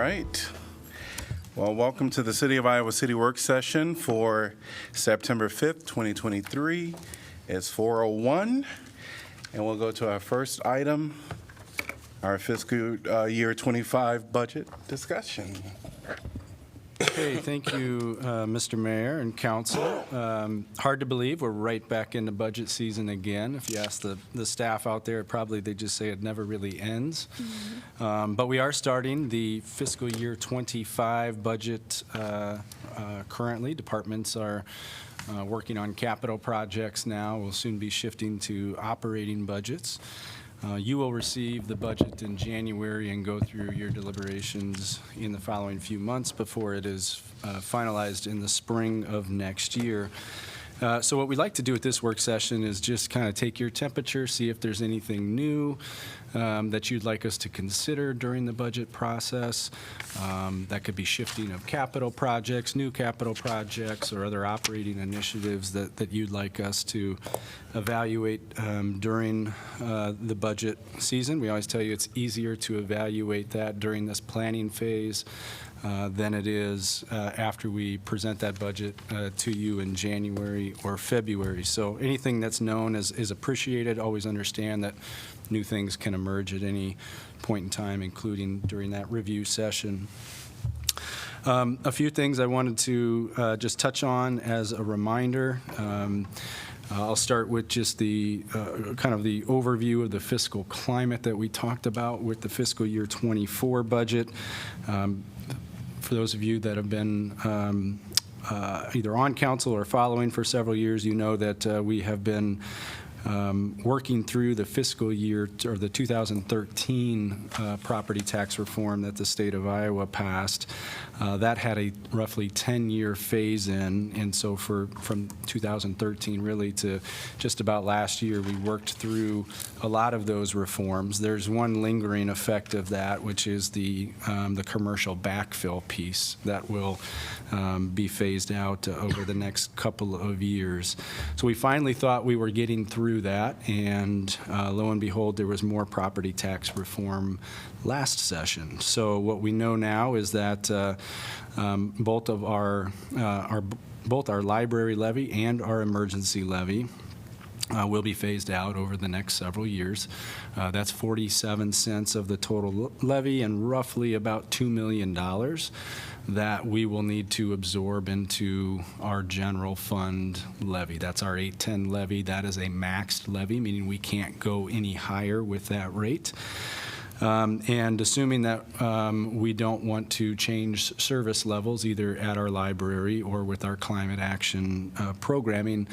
right. Well, welcome to the City of Iowa City Work Session for September 5th, 2023. It's 4:01, and we'll go to our first item, our fiscal year 25 budget discussion. Okay, thank you, Mr. Mayor and Council. Hard to believe we're right back into budget season again. If you ask the staff out there, probably they just say it never really ends. But we are starting the fiscal year 25 budget currently. Departments are working on capital projects now. We'll soon be shifting to operating budgets. You will receive the budget in January and go through your deliberations in the following few months before it is finalized in the spring of next year. So what we'd like to do at this work session is just kind of take your temperature, see if there's anything new that you'd like us to consider during the budget process. That could be shifting of capital projects, new capital projects, or other operating initiatives that you'd like us to evaluate during the budget season. We always tell you it's easier to evaluate that during this planning phase than it is after we present that budget to you in January or February. So anything that's known is appreciated. Always understand that new things can emerge at any point in time, including during that review session. A few things I wanted to just touch on as a reminder. I'll start with just the kind of the overview of the fiscal climate that we talked about with the fiscal year 24 budget. For those of you that have been either on council or following for several years, you know that we have been working through the fiscal year or the 2013 property tax reform that the state of Iowa passed. That had a roughly 10-year phase-in, and so from 2013 really to just about last year, we worked through a lot of those reforms. There's one lingering effect of that, which is the commercial backfill piece that will be phased out over the next couple of years. So we finally thought we were getting through that, and lo and behold, there was more property tax reform last session. So what we know now is that both our library levy and our emergency levy will be phased out over the next several years. That's 47 cents of the total levy and roughly about $2 million that we will need to absorb into our general fund levy. That's our 810 levy. That is a maxed levy, meaning we can't go any higher with that rate. And assuming that we don't want to change service levels either at our library or with our climate action programming,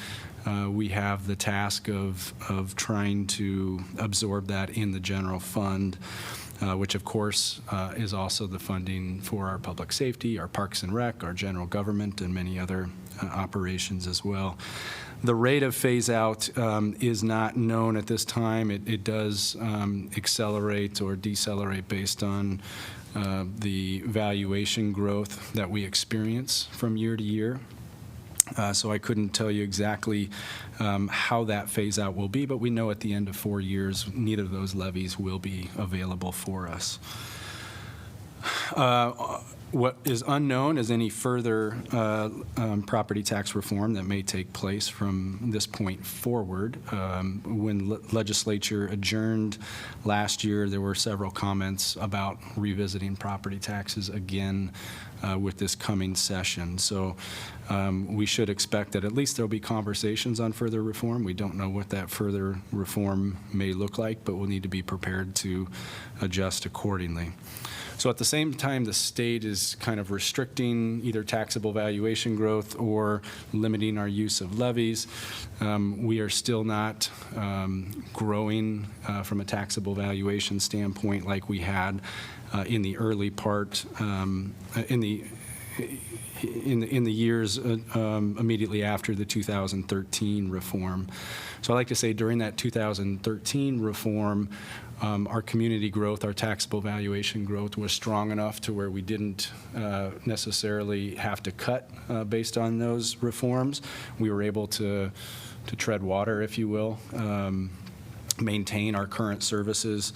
we have the task of trying to absorb that in the general fund, which of course is also the funding for our public safety, our parks and rec, our general government, and many other operations as well. The rate of phase out is not known at this time. It does accelerate or decelerate based on the valuation growth that we experience from year to year. So I couldn't tell you exactly how that phase out will be, but we know at the end of 4 years, neither of those levies will be available for us. What is unknown is any further property tax reform that may take place from this point forward. When legislature adjourned last year, there were several comments about revisiting property taxes again with this coming session. So we should expect that at least there'll be conversations on further reform. We don't know what that further reform may look like, but we'll need to be prepared to adjust accordingly. So at the same time, the state is kind of restricting either taxable valuation growth or limiting our use of levies. We are still not growing from a taxable valuation standpoint like we had in the early part, in the years immediately after the 2013 reform. So I like to say during that 2013 reform, our community growth, our taxable valuation growth was strong enough to where we didn't necessarily have to cut based on those reforms. We were able to tread water, if you will, maintain our current services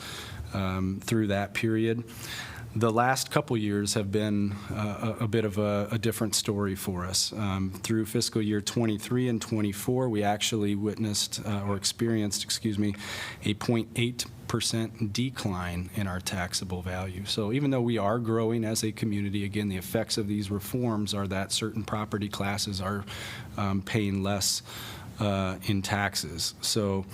through that period. The last couple years have been a bit of a different story for us. Through fiscal year 23 and 24, we actually witnessed or experienced, a 0.8% decline in our taxable value. So even though we are growing as a community, again, the effects of these reforms are that certain property classes are paying less in taxes. So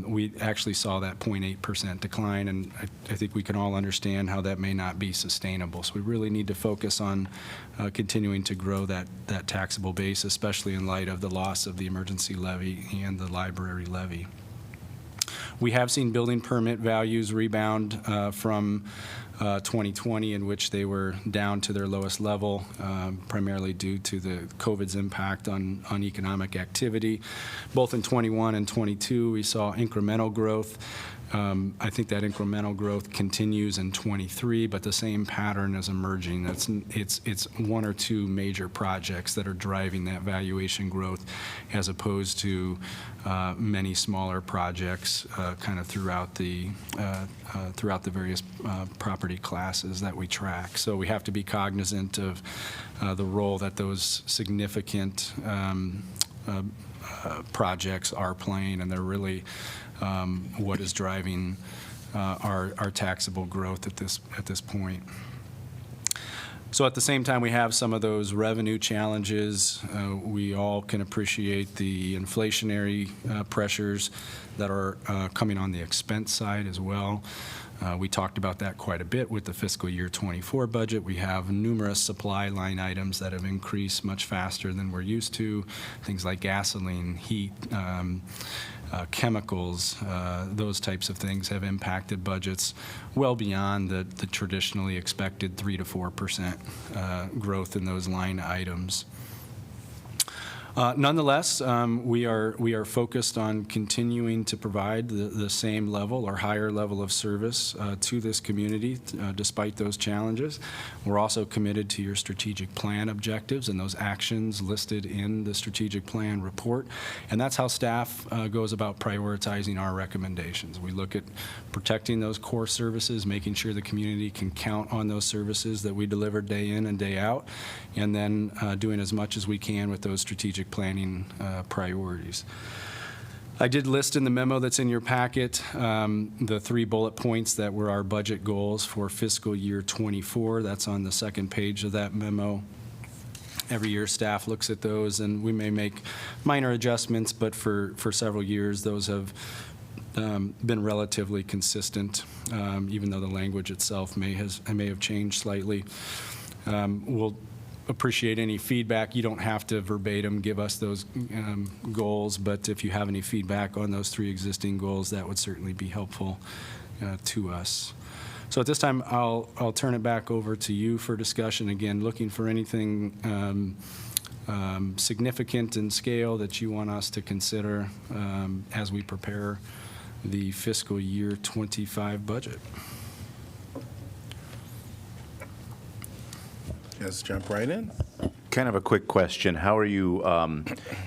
we actually saw that 0.8% decline, and I think we can all understand how that may not be sustainable. So we really need to focus on continuing to grow that taxable base, especially in light of the loss of the emergency levy and the library levy. We have seen building permit values rebound from 2020, in which they were down to their lowest level, primarily due to the COVID's impact on economic activity. Both in 21 and 22, we saw incremental growth. I think that incremental growth continues in 23, but the same pattern is emerging. It's one or two major projects that are driving that valuation growth, as opposed to many smaller projects kind of throughout the various property classes that we track. So we have to be cognizant of the role that those significant projects are playing, and they're really what is driving our taxable growth at this point. So at the same time, we have some of those revenue challenges. We all can appreciate the inflationary pressures that are coming on the expense side as well. We talked about that quite a bit with the fiscal year 24 budget. We have numerous supply line items that have increased much faster than we're used to, things like gasoline, heat, chemicals, those types of things have impacted budgets well beyond the traditionally expected 3 to 4% growth in those line items. Nonetheless, we are focused on continuing to provide the same level or higher level of service to this community despite those challenges. We're also committed to your strategic plan objectives and those actions listed in the strategic plan report. And that's how staff goes about prioritizing our recommendations. We look at protecting those core services, making sure the community can count on those services that we deliver day in and day out, and then doing as much as we can with those strategic planning priorities. I did list in the memo that's in your packet the 3 bullet points that were our budget goals for fiscal year 24. That's on the second page of that memo. Every year staff looks at those, and we may make minor adjustments, but for several years those have been relatively consistent, even though the language itself may have changed slightly. We'll appreciate any feedback. You don't have to verbatim give us those goals, but if you have any feedback on those 3 existing goals, that would certainly be helpful to us. So at this time, I'll turn it back over to you for discussion. Again, looking for anything significant in scale that you want us to consider as we prepare the fiscal year 25 budget. Let's jump right in. Kind of a quick question. How are you,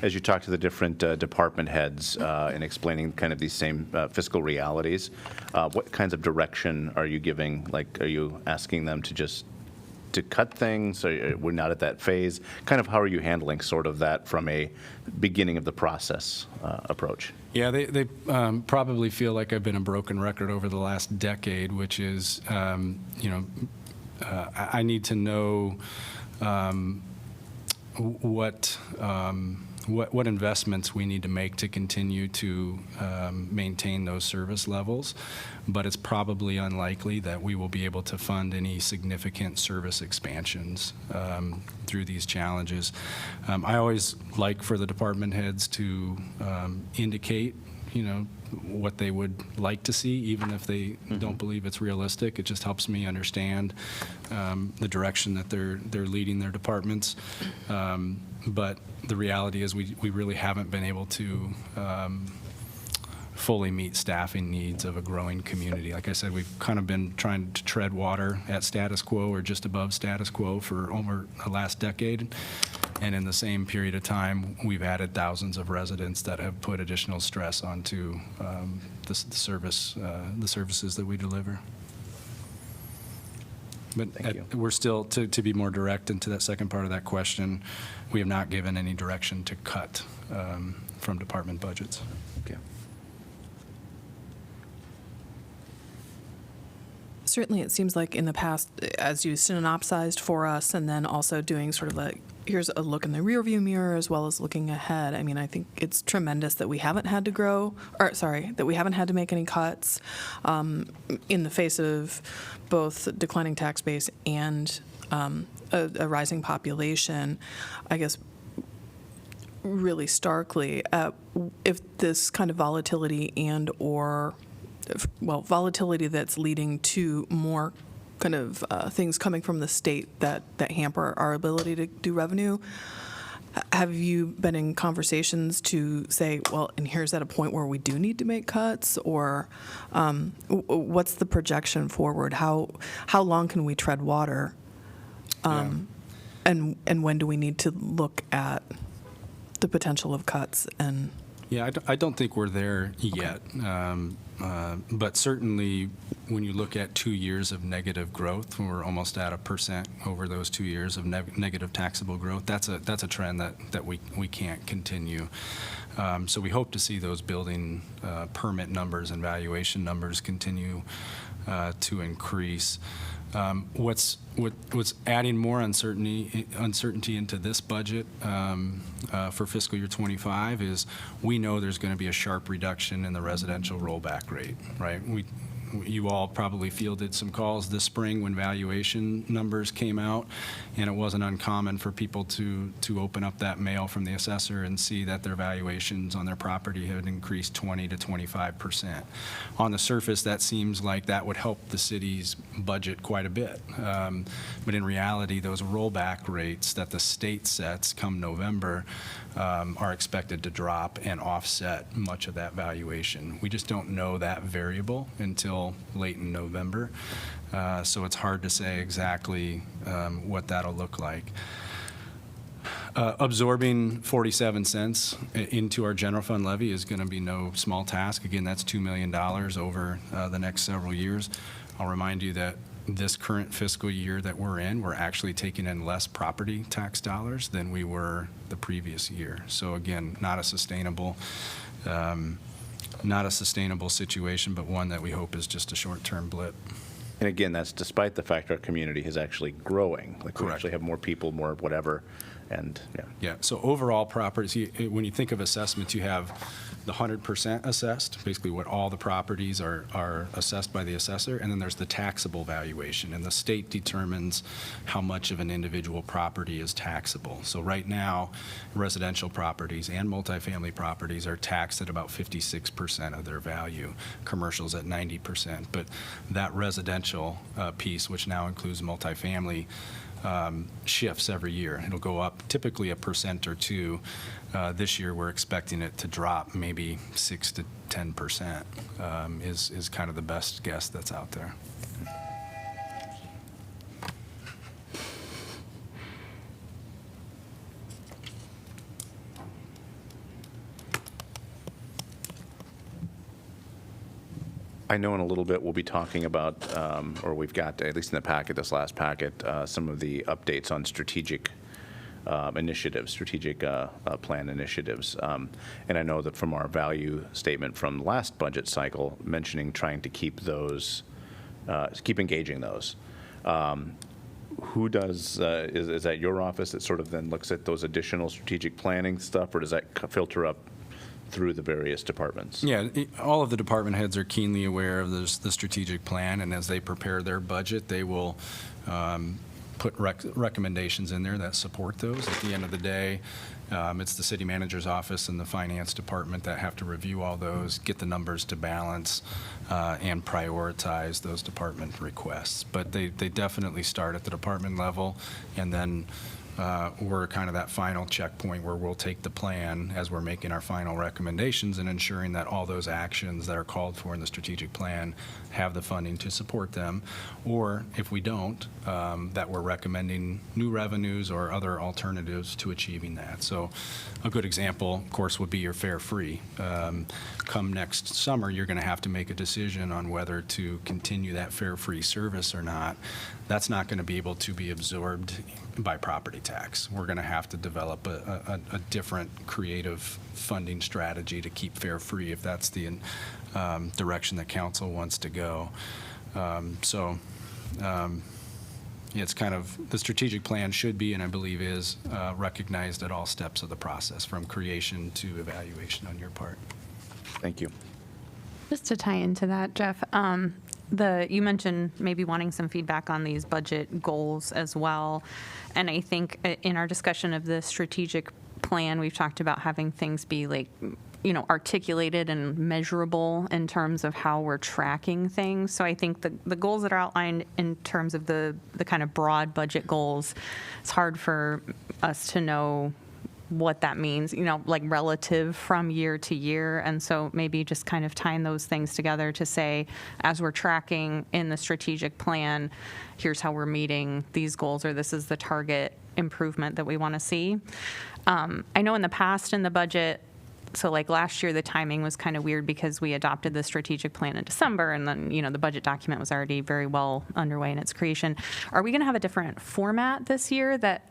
as you talk to the different department heads in explaining kind of these same fiscal realities, what kinds of direction are you giving? Like, are you asking them to cut things? Or we're not at that phase. Kind of how are you handling sort of that from a beginning of the process approach? Yeah, they probably feel like I've been a broken record over the last decade, which is, I need to know what investments we need to make to continue to maintain those service levels, but it's probably unlikely that we will be able to fund any significant service expansions through these challenges. I always like for the department heads to indicate, what they would like to see, even if they don't believe it's realistic. It just helps me understand the direction that they're leading their departments. But the reality is we really haven't been able to fully meet staffing needs of a growing community. Like I said, we've kind of been trying to tread water at status quo or just above status quo for over the last decade. And in the same period of time, we've added thousands of residents that have put additional stress onto the services that we deliver. But Thank you. we're still, to be more direct into that second part of that question, we have not given any direction to cut from department budgets. Okay. Certainly, it seems like in the past, as you synopsized for us, and then also doing sort of here's a look in the rearview mirror as well as looking ahead. I mean, I think it's tremendous that we haven't had to that we haven't had to make any cuts in the face of both declining tax base and a rising population. I guess really starkly, if this kind of volatility volatility that's leading to more kind of things coming from the state that hamper our ability to do revenue. Have you been in conversations to say, well, and here's at a point where we do need to make cuts, or what's the projection forward? How long can we tread water? And when do we need to look at the potential of cuts? And Yeah, I don't think we're there yet. But certainly, when you look at 2 years of negative growth, we're almost at 1% over those 2 years of negative taxable growth. That's a trend that we can't continue. So we hope to see those building permit numbers and valuation numbers continue to increase. What's adding more uncertainty into this budget for fiscal year 25 is we know there's going to be a sharp reduction in the residential rollback rate, right? You all probably fielded some calls this spring when valuation numbers came out, and it wasn't uncommon for people to open up that mail from the assessor and see that their valuations on their property had increased 20 to 25%. On the surface, that seems like that would help the city's budget quite a bit. But in reality, those rollback rates that the state sets come November are expected to drop and offset much of that valuation. We just don't know that variable until late in November, so it's hard to say exactly what that'll look like. Absorbing 47 cents into our general fund levy is going to be no small task. Again, that's $2 million over the next several years. I'll remind you that this current fiscal year that we're in, we're actually taking in less property tax dollars than we were the previous year. So again, not a sustainable situation, but one that we hope is just a short-term blip. And again, that's despite the fact our community is actually growing. Like we Correct. actually have more people, more whatever, and yeah. Yeah, so overall properties, when you think of assessments, you have the 100% assessed, basically what all the properties are assessed by the assessor, and then there's the taxable valuation, and the state determines how much of an individual property is taxable. So right now, residential properties and multifamily properties are taxed at about 56% of their value, commercials at 90%, but that residential piece, which now includes multifamily, shifts every year. It'll go up typically 1% or 2%. This year we're expecting it to drop maybe 6 to 10% is kind of the best guess that's out there. I know in a little bit we'll be talking about, or we've got, at least in the packet, this last packet, some of the updates on strategic initiatives, strategic plan initiatives. And I know that from our value statement from the last budget cycle, mentioning trying to keep those, keep engaging those. Who does, is that your office that sort of then looks at those additional strategic planning stuff, or does that filter up through the various departments? Yeah, all of the department heads are keenly aware of the strategic plan, and as they prepare their budget, they will put recommendations in there that support those. At the end of the day, it's the city manager's office and the finance department that have to review all those, get the numbers to balance, and prioritize those department requests. But they definitely start at the department level, and then we're kind of that final checkpoint where we'll take the plan as we're making our final recommendations and ensuring that all those actions that are called for in the strategic plan have the funding to support them. Or if we don't, that we're recommending new revenues or other alternatives to achieving that. So a good example, of course, would be your fare free. Come next summer, you're going to have to make a decision on whether to continue that fare free service or not. That's not going to be able to be absorbed by property tax. We're going to have to develop a different creative funding strategy to keep fare free if that's the direction that council wants to go. It's kind of, the strategic plan should be, and I believe is, recognized at all steps of the process, from creation to evaluation on your part. Thank you. Just to tie into that, Jeff, you mentioned maybe wanting some feedback on these budget goals as well. And I think in our discussion of the strategic plan, we've talked about having things be like, articulated and measurable in terms of how we're tracking things. So I think the goals that are outlined in terms of the kind of broad budget goals, it's hard for us to know what that means, like relative from year to year. And so maybe just kind of tying those things together to say, as we're tracking in the strategic plan, here's how we're meeting these goals, or this is the target improvement that we want to see. I know in the past in the budget, so like last year, the timing was kind of weird because we adopted the strategic plan in December, and then, the budget document was already very well underway in its creation. Are we going to have a different format this year that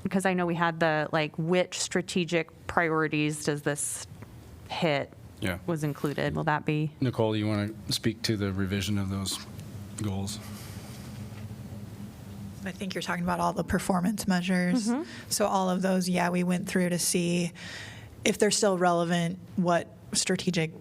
because I know we had the, which strategic priorities does this hit was included? Will that be? Nicole, you want to speak to the revision of those goals? I think you're talking about all the performance measures. Mm-hmm. So all of those, we went through to see if they're still relevant, what strategic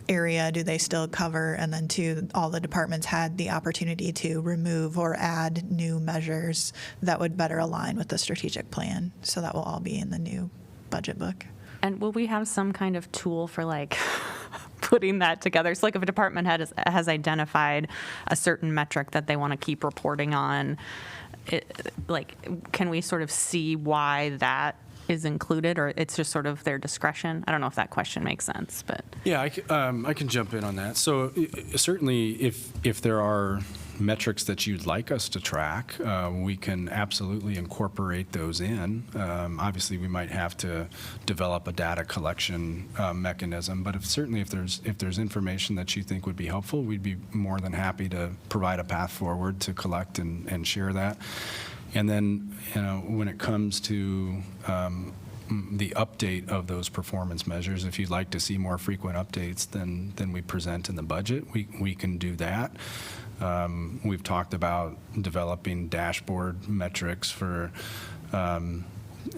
area do they still cover, and then all the departments had the opportunity to remove or add new measures that would better align with the strategic plan. So that will all be in the new budget book. And will we have some kind of tool for putting that together? So if a department head has identified a certain metric that they want to keep reporting on, can we sort of see why that is included, or it's just sort of their discretion? I don't know if that question makes sense, but. Yeah, I can jump in on that. So certainly if there are metrics that you'd like us to track, we can absolutely incorporate those in. Obviously, we might have to develop a data collection mechanism, but if there's information that you think would be helpful, we'd be more than happy to provide a path forward to collect and share that. And then, when it comes to the update of those performance measures, if you'd like to see more frequent updates than we present in the budget, we can do that. We've talked about developing dashboard metrics for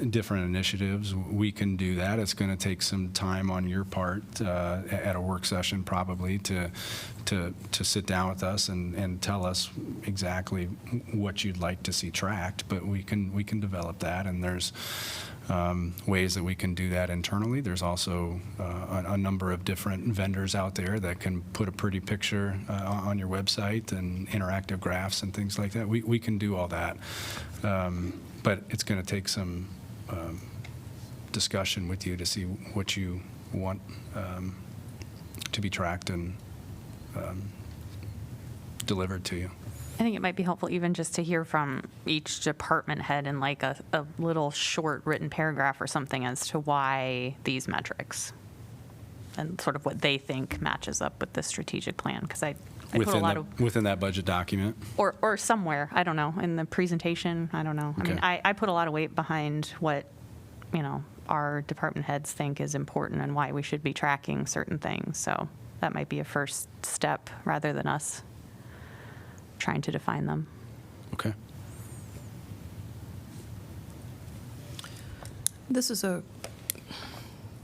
different initiatives. We can do that. It's going to take some time on your part at a work session probably to sit down with us and tell us exactly what you'd like to see tracked, but we can develop that, and there's ways that we can do that internally. There's also a number of different vendors out there that can put a pretty picture on your website and interactive graphs and things like that. We can do all that, but it's going to take some discussion with you to see what you want to be tracked and delivered to you. I think it might be helpful even just to hear from each department head in a little short written paragraph or something as to why these metrics and sort of what they think matches up with the strategic plan. Because I put a lot of within that budget document, or somewhere, I don't know, in the presentation, I don't know. Okay. I mean, I put a lot of weight behind what our department heads think is important and why we should be tracking certain things. So that might be a first step rather than us trying to define them. Okay. This is a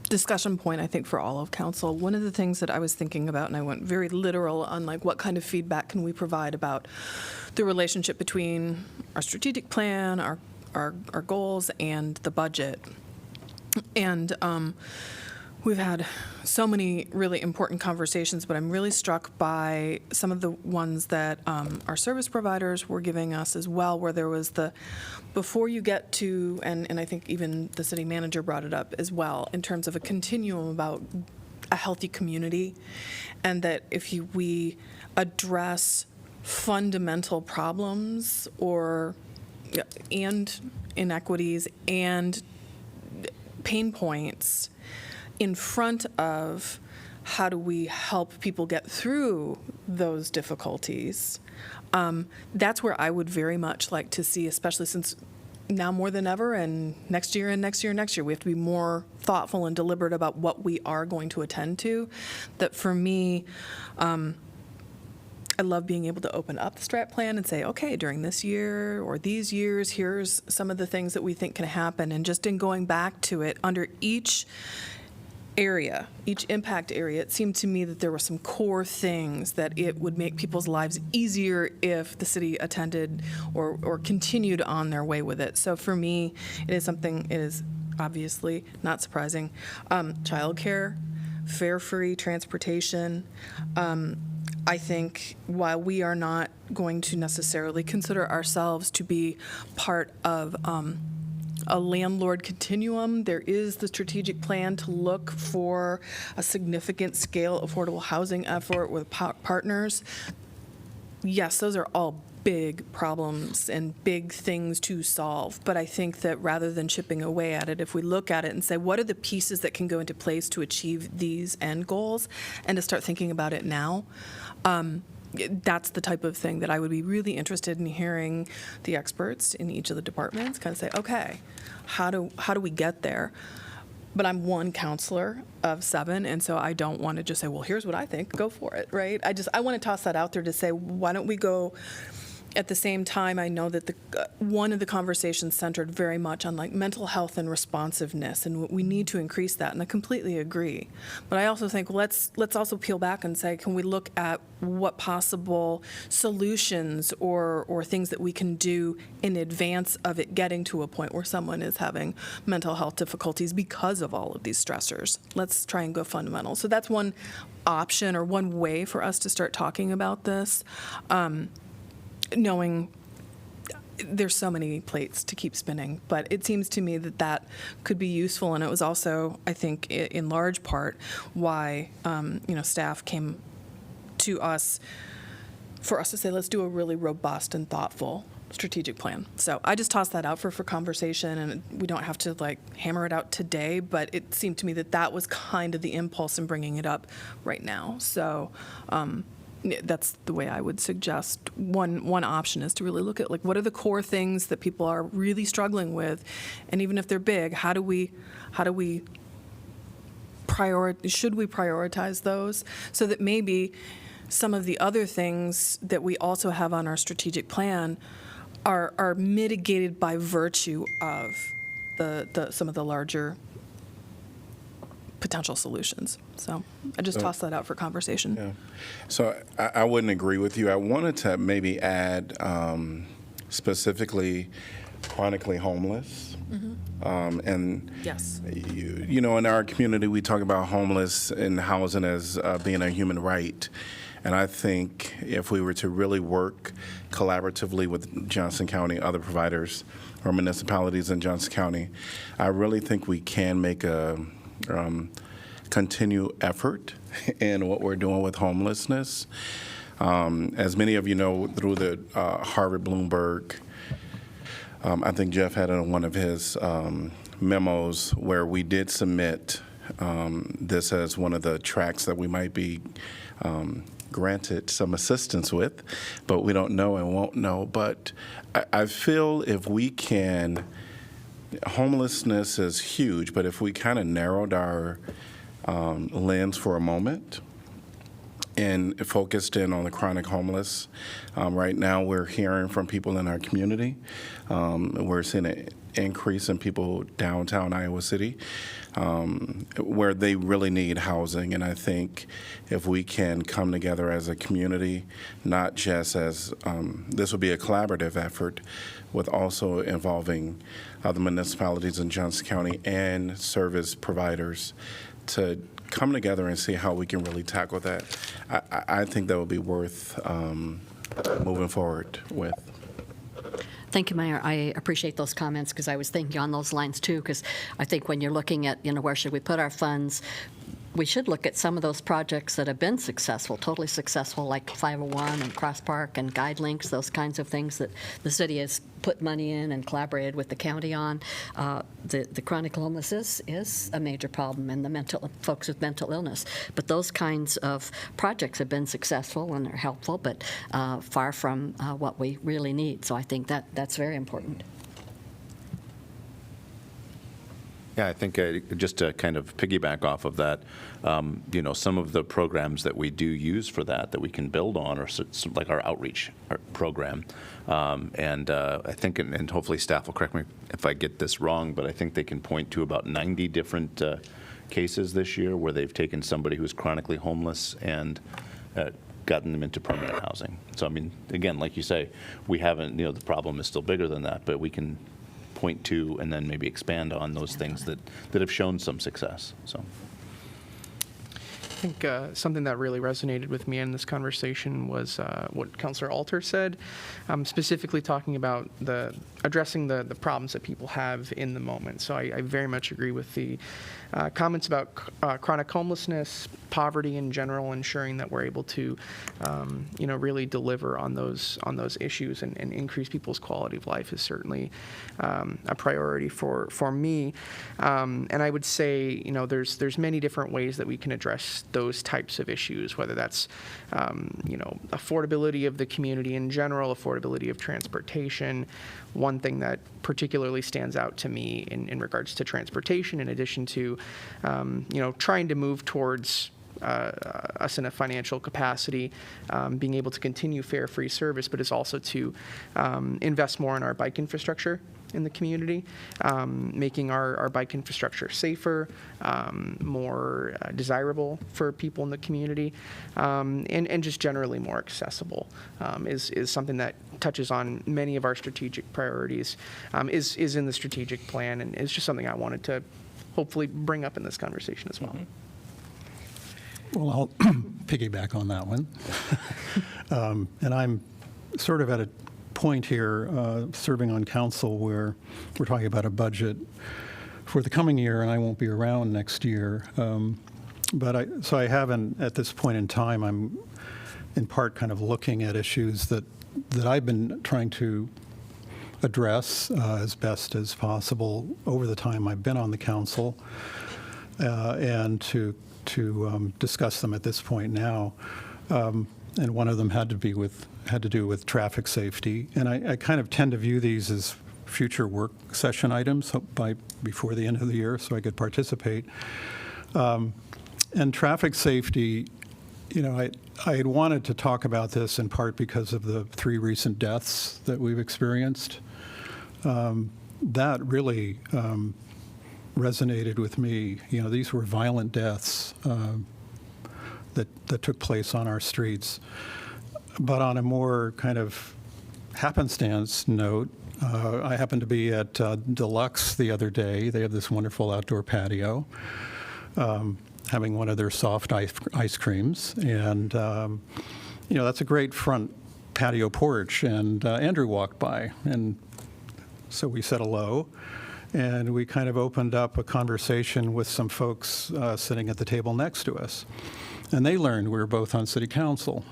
discussion point, I think, for all of council. One of the things that I was thinking about, and I went very literal on what kind of feedback can we provide about the relationship between our strategic plan, our goals, and the budget. And We've had so many really important conversations, but I'm really struck by some of the ones that our service providers were giving us as well, where there was before you get to, and I think even the city manager brought it up as well, in terms of a continuum about a healthy community, and that if we address fundamental problems and inequities and pain points in front of how do we help people get through those difficulties, that's where I would very much like to see, especially since now more than ever, and next year and next year and next year, we have to be more thoughtful and deliberate about what we are going to attend to. That for me, I love being able to open up the strat plan and say, okay, during this year or these years, here's some of the things that we think can happen. And just in going back to it, under each area, each impact area, it seemed to me that there were some core things that it would make people's lives easier if the city attended or continued on their way with it. So for me, it is obviously not surprising. Childcare, fare-free transportation. I think while we are not going to necessarily consider ourselves to be part of a landlord continuum, there is the strategic plan to look for a significant scale affordable housing effort with partners. Yes, those are all big problems and big things to solve. But I think that rather than chipping away at it, if we look at it and say, what are the pieces that can go into place to achieve these end goals, and to start thinking about it now, that's the type of thing that I would be really interested in hearing the experts in each of the departments kind of say, okay, how do we get there? But I'm one counselor of 7, and so I don't want to just say, well, here's what I think, go for it, right? I want to toss that out there to say, why don't we go. At the same time, I know that one of the conversations centered very much on like mental health and responsiveness, and we need to increase that, and I completely agree. But I also think let's also peel back and say, can we look at what possible solutions or things that we can do in advance of it getting to a point where someone is having mental health difficulties because of all of these stressors. Let's try and go fundamental. So that's one option or one way for us to start talking about this. Knowing there's so many plates to keep spinning, but it seems to me that could be useful, and it was also, I think, in large part why staff came to us for us to say, let's do a really robust and thoughtful strategic plan. So I just tossed that out for conversation, and we don't have to like hammer it out today, but it seemed to me that was kind of the impulse in bringing it up right now. So that's the way I would suggest. One option is to really look at like what are the core things that people are really struggling with, and even if they're big, should we prioritize those so that maybe some of the other things that we also have on our strategic plan are mitigated by virtue of some of the larger potential solutions. So I just tossed that out for conversation. Yeah. So I wouldn't agree with you. I wanted to maybe add specifically chronically homeless. And Yes. in our community, we talk about homeless and housing as being a human right. And I think if we were to really work collaboratively with Johnson County, other providers or municipalities in Johnson County, I really think we can make a continued effort in what we're doing with homelessness. As many of you know, through the Harvard Bloomberg, I think Jeff had it on one of his memos where we did submit this as one of the tracks that we might be granted some assistance with, but we don't know and won't know. But I feel if we can, homelessness is huge, but if we kind of narrowed our lens for a moment and focused in on the chronic homeless, right now we're hearing from people in our community. We're seeing an increase in people downtown Iowa City where they really need housing. And I think if we can come together as a community, not just as this will be a collaborative effort with also involving other municipalities in Johnson County and service providers, come together and see how we can really tackle that. I think that would be worth moving forward with. Thank you, Mayor. I appreciate those comments because I was thinking on those lines too, because I think when you're looking at, where should we put our funds, we should look at some of those projects that have been successful, totally successful, like 501 and Cross Park and Guide Links, those kinds of things that the city has put money in and collaborated with the county on. The chronic homelessness is a major problem, and the folks with mental illness. But those kinds of projects have been successful and they're helpful, but far from what we really need. So I think that's very important. Yeah, I think just to kind of piggyback off of that, some of the programs that we do use for that we can build on are like our outreach program. And I think, and hopefully staff will correct me if I get this wrong, but I think they can point to about 90 different cases this year where they've taken somebody who's chronically homeless and gotten them into permanent housing. So, I mean, again, like you say, we haven't, the problem is still bigger than that, but we can point to and then maybe expand on those things that have shown some success. So I think something that really resonated with me in this conversation was what Councillor Alter said, specifically talking about addressing the problems that people have in the moment. So I very much agree with the comments about chronic homelessness, poverty in general, ensuring that we're able to, really deliver on those issues and increase people's quality of life is certainly a priority for me. And I would say, there's many different ways that we can address those types of issues, whether that's, affordability of the community in general, affordability of transportation. One thing that particularly stands out to me in regards to transportation, in addition to, trying to move towards us in a financial capacity, being able to continue fare-free service, but is also to invest more in our bike infrastructure in the community, making our bike infrastructure safer, more desirable for people in the community, and just generally more accessible is something that touches on many of our strategic priorities, is in the strategic plan, and is just something I wanted to hopefully bring up in this conversation as well. Mm-hmm. Well, I'll piggyback on that one. And I'm sort of at a point here, serving on council, where we're talking about a budget for the coming year, and I won't be around next year. So I haven't, at this point in time, I'm in part kind of looking at issues that I've been trying to address as best as possible over the time I've been on the council, and to discuss them at this point now. And one of them had to do with traffic safety. And I kind of tend to view these as future work session items before the end of the year, so I could participate. And traffic safety, I had wanted to talk about this in part because of the 3 recent deaths that we've experienced. That really resonated with me. These were violent deaths that took place on our streets. But on a more kind of happenstance note, I happened to be at Deluxe the other day. They have this wonderful outdoor patio, having one of their soft ice creams. And, that's a great front patio porch. And Andrew walked by, and so we said hello. And we kind of opened up a conversation with some folks sitting at the table next to us. And they learned we were both on city council.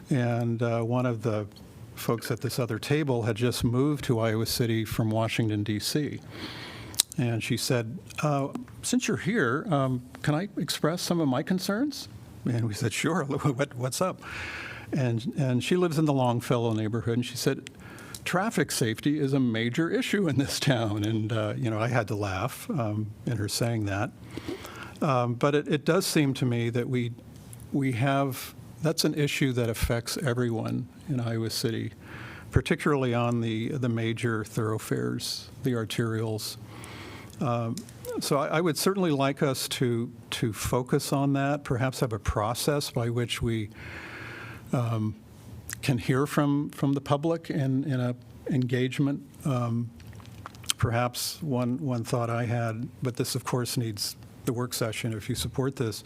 And one of the folks at this other table had just moved to Iowa City from Washington, D.C. And she said, since you're here, can I express some of my concerns? And we said, sure, what's up? And she lives in the Longfellow neighborhood, and she said, traffic safety is a major issue in this town. And, I had to laugh in her saying that. But it does seem to me that we have, that's an issue that affects everyone in Iowa City, particularly on the major thoroughfares, the arterials. So I would certainly like us to focus on that, perhaps have a process by which we can hear from the public in a engagement. Perhaps one thought I had, but this of course needs the work session, if you support this,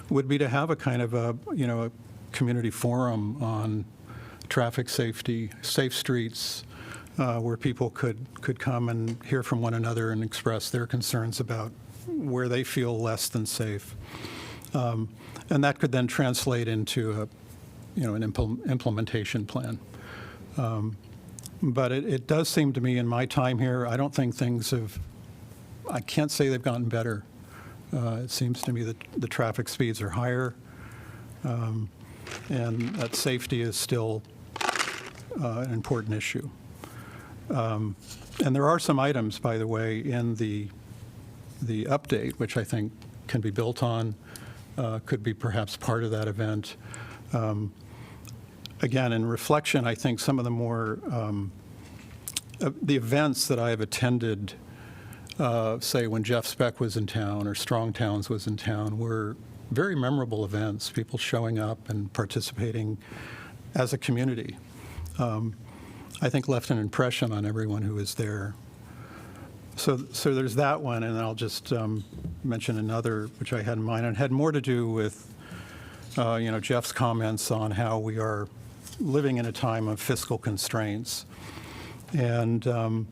would be to have a kind of a community forum on traffic safety, safe streets, where people could come and hear from one another and express their concerns about where they feel less than safe. And that could then translate into an implementation plan. But it does seem to me in my time here, I don't think I can't say they've gotten better. It seems to me that the traffic speeds are higher, and that safety is still an important issue. And there are some items, by the way, in the update, which I think can be built on, could be perhaps part of that event. Again, in reflection, I think some of the more, the events that I have attended, say when Jeff Speck was in town or Strong Towns was in town, were very memorable events, people showing up and participating as a community. I think left an impression on everyone who was there. So there's that one, and I'll just mention another, which I had in mind, and had more to do with, Jeff's comments on how we are living in a time of fiscal constraints. And, in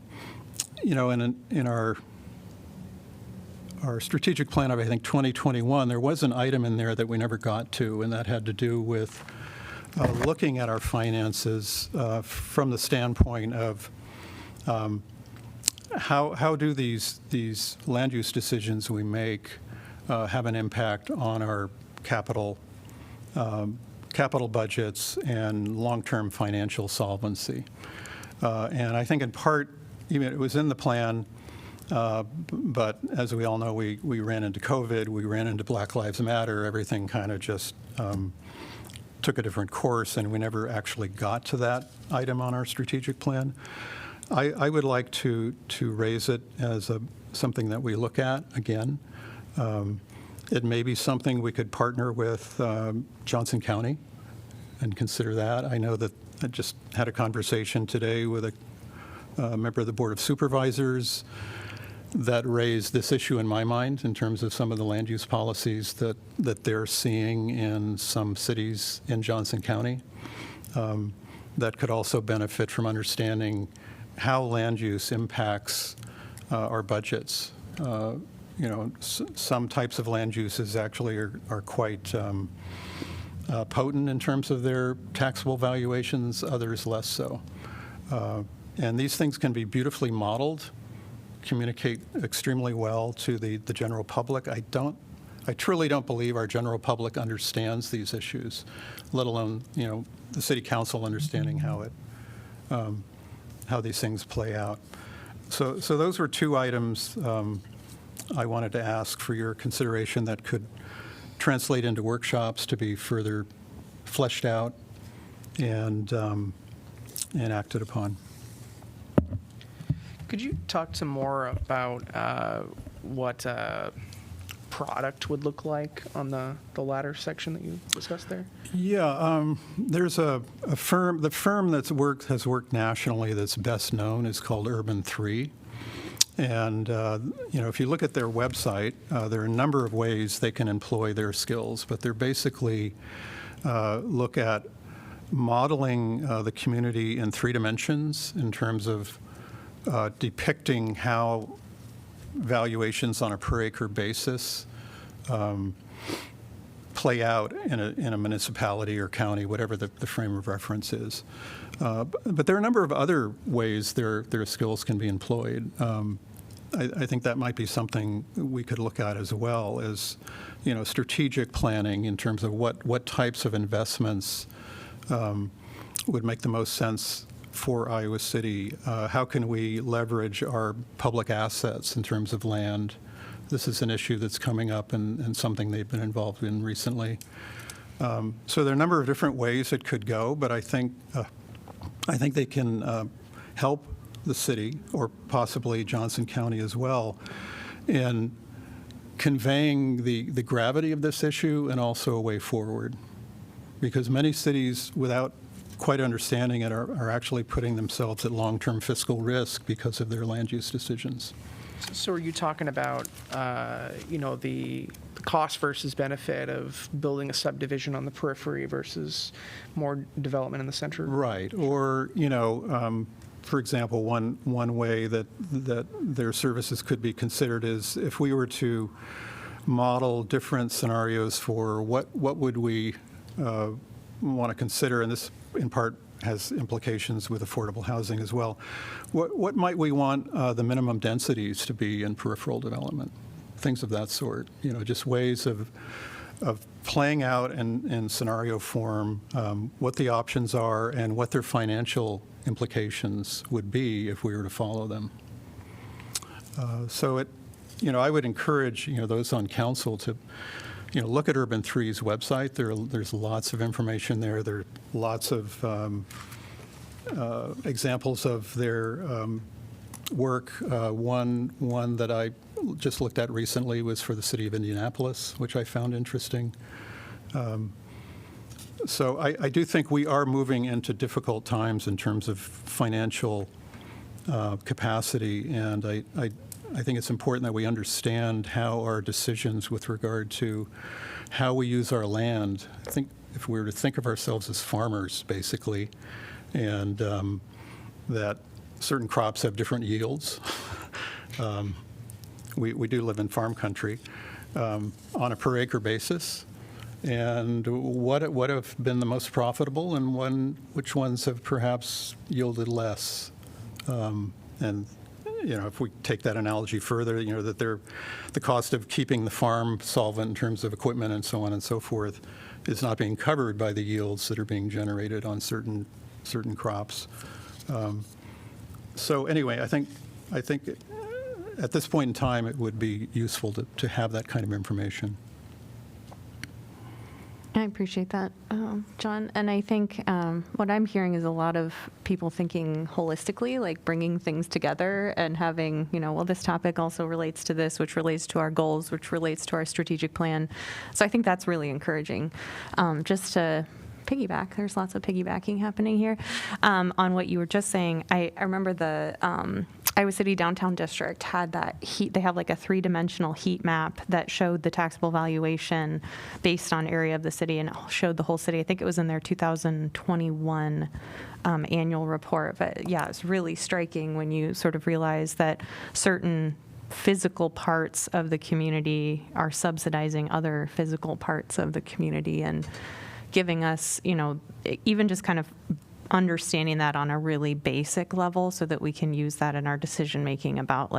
our strategic plan of, I think, 2021, there was an item in there that we never got to, and that had to do with looking at our finances from the standpoint of how do these land use decisions we make have an impact on our capital budgets and long-term financial solvency. And I think in part, it was in the plan, but as we all know, we ran into COVID, we ran into Black Lives Matter, everything kind of just took a different course, and we never actually got to that item on our strategic plan. I would like to raise it as something that we look at again. It may be something we could partner with Johnson County and consider that. I know that I just had a conversation today with a member of the Board of Supervisors that raised this issue in my mind in terms of some of the land use policies that they're seeing in some cities in Johnson County that could also benefit from understanding how land use impacts our budgets. Some types of land uses actually are quite potent in terms of their taxable valuations, others less so. And these things can be beautifully modeled, communicate extremely well to the general public. I truly don't believe our general public understands these issues, let alone, the city council understanding how these things play out. So those were two items I wanted to ask for your consideration that could translate into workshops to be further fleshed out and acted upon. Could you talk some more about what product would look like on the latter section that you discussed there? Yeah, there's a firm, the firm has worked nationally that's best known is called Urban 3. And, if you look at their website, there are a number of ways they can employ their skills, but they're basically look at modeling the community in 3 dimensions in terms of depicting how valuations on a per acre basis play out in a municipality or county, whatever the frame of reference is. But there are a number of other ways their skills can be employed. I think that might be something we could look at as well as, strategic planning in terms of what types of investments would make the most sense for Iowa City. How can we leverage our public assets in terms of land? This is an issue that's coming up and something they've been involved in recently. So there are a number of different ways it could go, but I think they can help the city, or possibly Johnson County as well, in conveying the gravity of this issue and also a way forward. Because many cities, without quite understanding it, are actually putting themselves at long-term fiscal risk because of their land use decisions. So are you talking about, the cost versus benefit of building a subdivision on the periphery versus more development in the center? Right, or, for example, one way that their services could be considered is if we were to model different scenarios for what would we want to consider, and this in part has implications with affordable housing as well. What might we want the minimum densities to be in peripheral development? Things of that sort, just ways of playing out in scenario form what the options are and what their financial implications would be if we were to follow them. So I would encourage, those on council to, look at Urban 3's website. There's lots of information there. There are lots of examples of their work. One that I just looked at recently was for the city of Indianapolis, which I found interesting. So I do think we are moving into difficult times in terms of financial capacity, and I think it's important that we understand how our decisions with regard to how we use our land, I think if we were to think of ourselves as farmers, basically, and that certain crops have different yields. We do live in farm country on a per acre basis. And what have been the most profitable and which ones have perhaps yielded less? And if we take that analogy further, that the cost of keeping the farm solvent in terms of equipment and so on and so forth is not being covered by the yields that are being generated on certain crops. So anyway, I think at this point in time, it would be useful to have that kind of information. I appreciate that, John. And I think what I'm hearing is a lot of people thinking holistically, like bringing things together and having, well, this topic also relates to this, which relates to our goals, which relates to our strategic plan. So I think that's really encouraging. Just to piggyback, there's lots of piggybacking happening here on what you were just saying. I remember the Iowa City Downtown District had that heat. They have like a 3-dimensional heat map that showed the taxable valuation based on area of the city, and it showed the whole city. I think it was in their 2021 annual report. But yeah, it's really striking when you sort of realize that certain physical parts of the community are subsidizing other physical parts of the community and giving us, even just kind of understanding that on a really basic level so that we can use that in our decision making about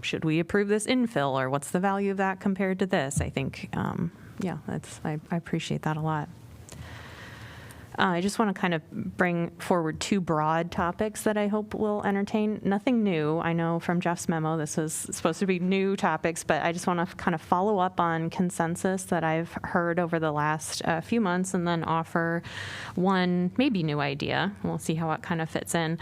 should we approve this infill or what's the value of that compared to this? I think, I appreciate that a lot. I just want to kind of bring forward 2 broad topics that I hope will entertain. Nothing new. I know from Jeff's memo this was supposed to be new topics, but I just want to kind of follow up on consensus that I've heard over the last few months and then offer one maybe new idea. We'll see how it kind of fits in.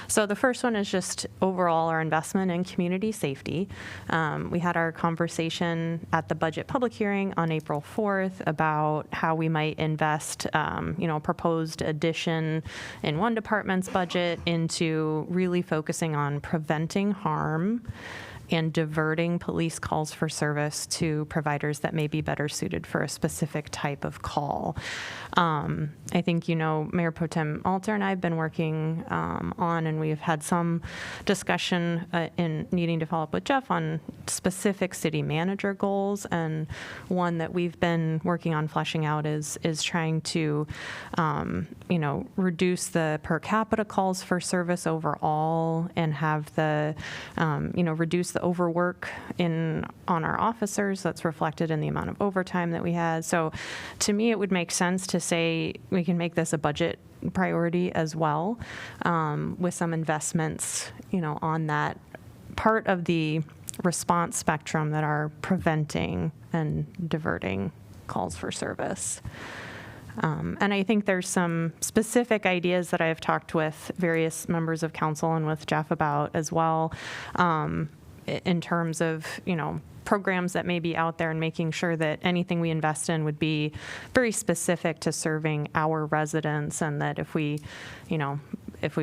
So the first one is just overall our investment in community safety. We had our conversation at the budget public hearing on April 4th about how we might invest, proposed addition in one department's budget into really focusing on preventing harm and diverting police calls for service to providers that may be better suited for a specific type of call. I think, Mayor Pro Tem Alter and I have been working on, and we've had some discussion in needing to follow up with Jeff on specific city manager goals. And one that we've been working on fleshing out is trying to, reduce the per capita calls for service overall and have the, reduce the overwork on our officers. That's reflected in the amount of overtime that we had. So to me, it would make sense to say we can make this a budget priority as well, with some investments, on that part of the response spectrum that are preventing and diverting calls for service. And I think there's some specific ideas that I've talked with various members of council and with Jeff about as well, in terms of, programs that may be out there and making sure that anything we invest in would be very specific to serving our residents, and that if we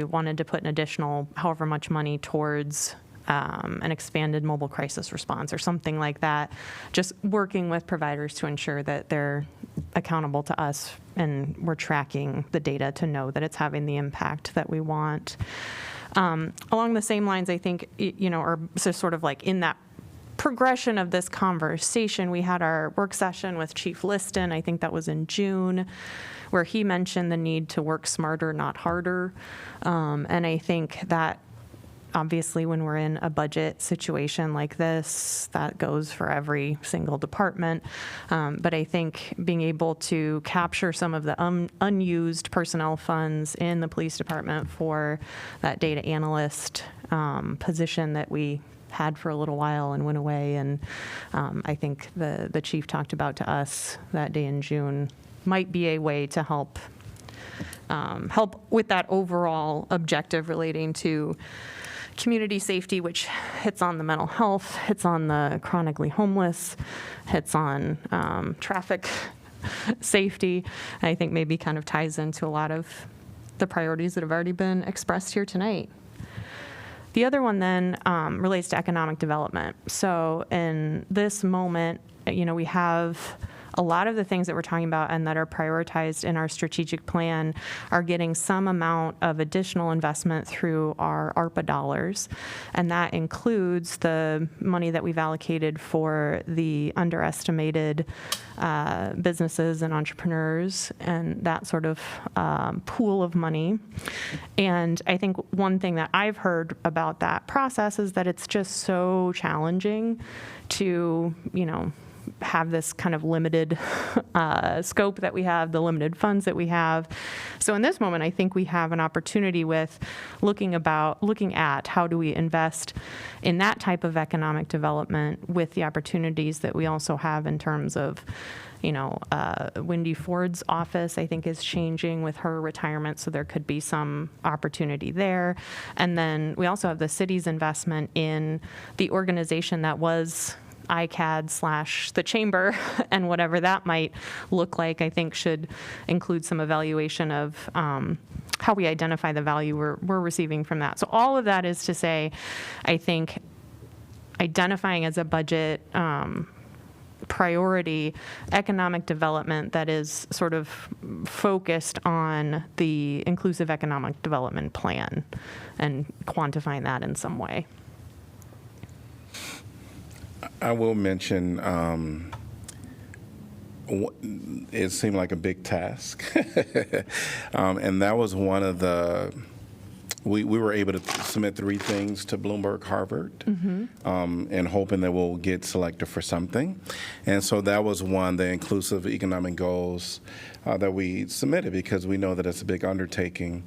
wanted to put an additional however much money towards an expanded mobile crisis response or something like that. Just working with providers to ensure that they're accountable to us and we're tracking the data to know that it's having the impact that we want. Along the same lines, I think, or so sort of like in that progression of this conversation, we had our work session with Chief Liston, I think that was in June, where he mentioned the need to work smarter, not harder. And I think that obviously when we're in a budget situation like this, that goes for every single department. But I think being able to capture some of the unused personnel funds in the police department for that data analyst position that we had for a little while and went away. And I think the chief talked about to us that day in June might be a way to help with that overall objective relating to community safety, which hits on the mental health, hits on the chronically homeless, hits on traffic safety. I think maybe kind of ties into a lot of the priorities that have already been expressed here tonight. The other one then relates to economic development. So in this moment, we have a lot of the things that we're talking about and that are prioritized in our strategic plan are getting some amount of additional investment through our ARPA dollars. And that includes the money that we've allocated for the underestimated businesses and entrepreneurs and that sort of pool of money. And I think one thing that I've heard about that process is that it's just so challenging to, have this kind of limited scope that we have, the limited funds that we have. So in this moment, I think we have an opportunity with looking at how do we invest in that type of economic development with the opportunities that we also have in terms of, Wendy Ford's office, I think, is changing with her retirement, so there could be some opportunity there. And then we also have the city's investment in the organization that was ICAD / the chamber, and whatever that might look like, I think should include some evaluation of how we identify the value we're receiving from that. So all of that is to say, I think identifying as a budget priority economic development that is sort of focused on the inclusive economic development plan and quantifying that in some way. I will mention, it seemed like a big task. And that was one of the, we were able to submit 3 things to Bloomberg Harvard, and hoping that we'll get selected for something. And so that was one, the inclusive economic goals that we submitted, because we know that it's a big undertaking.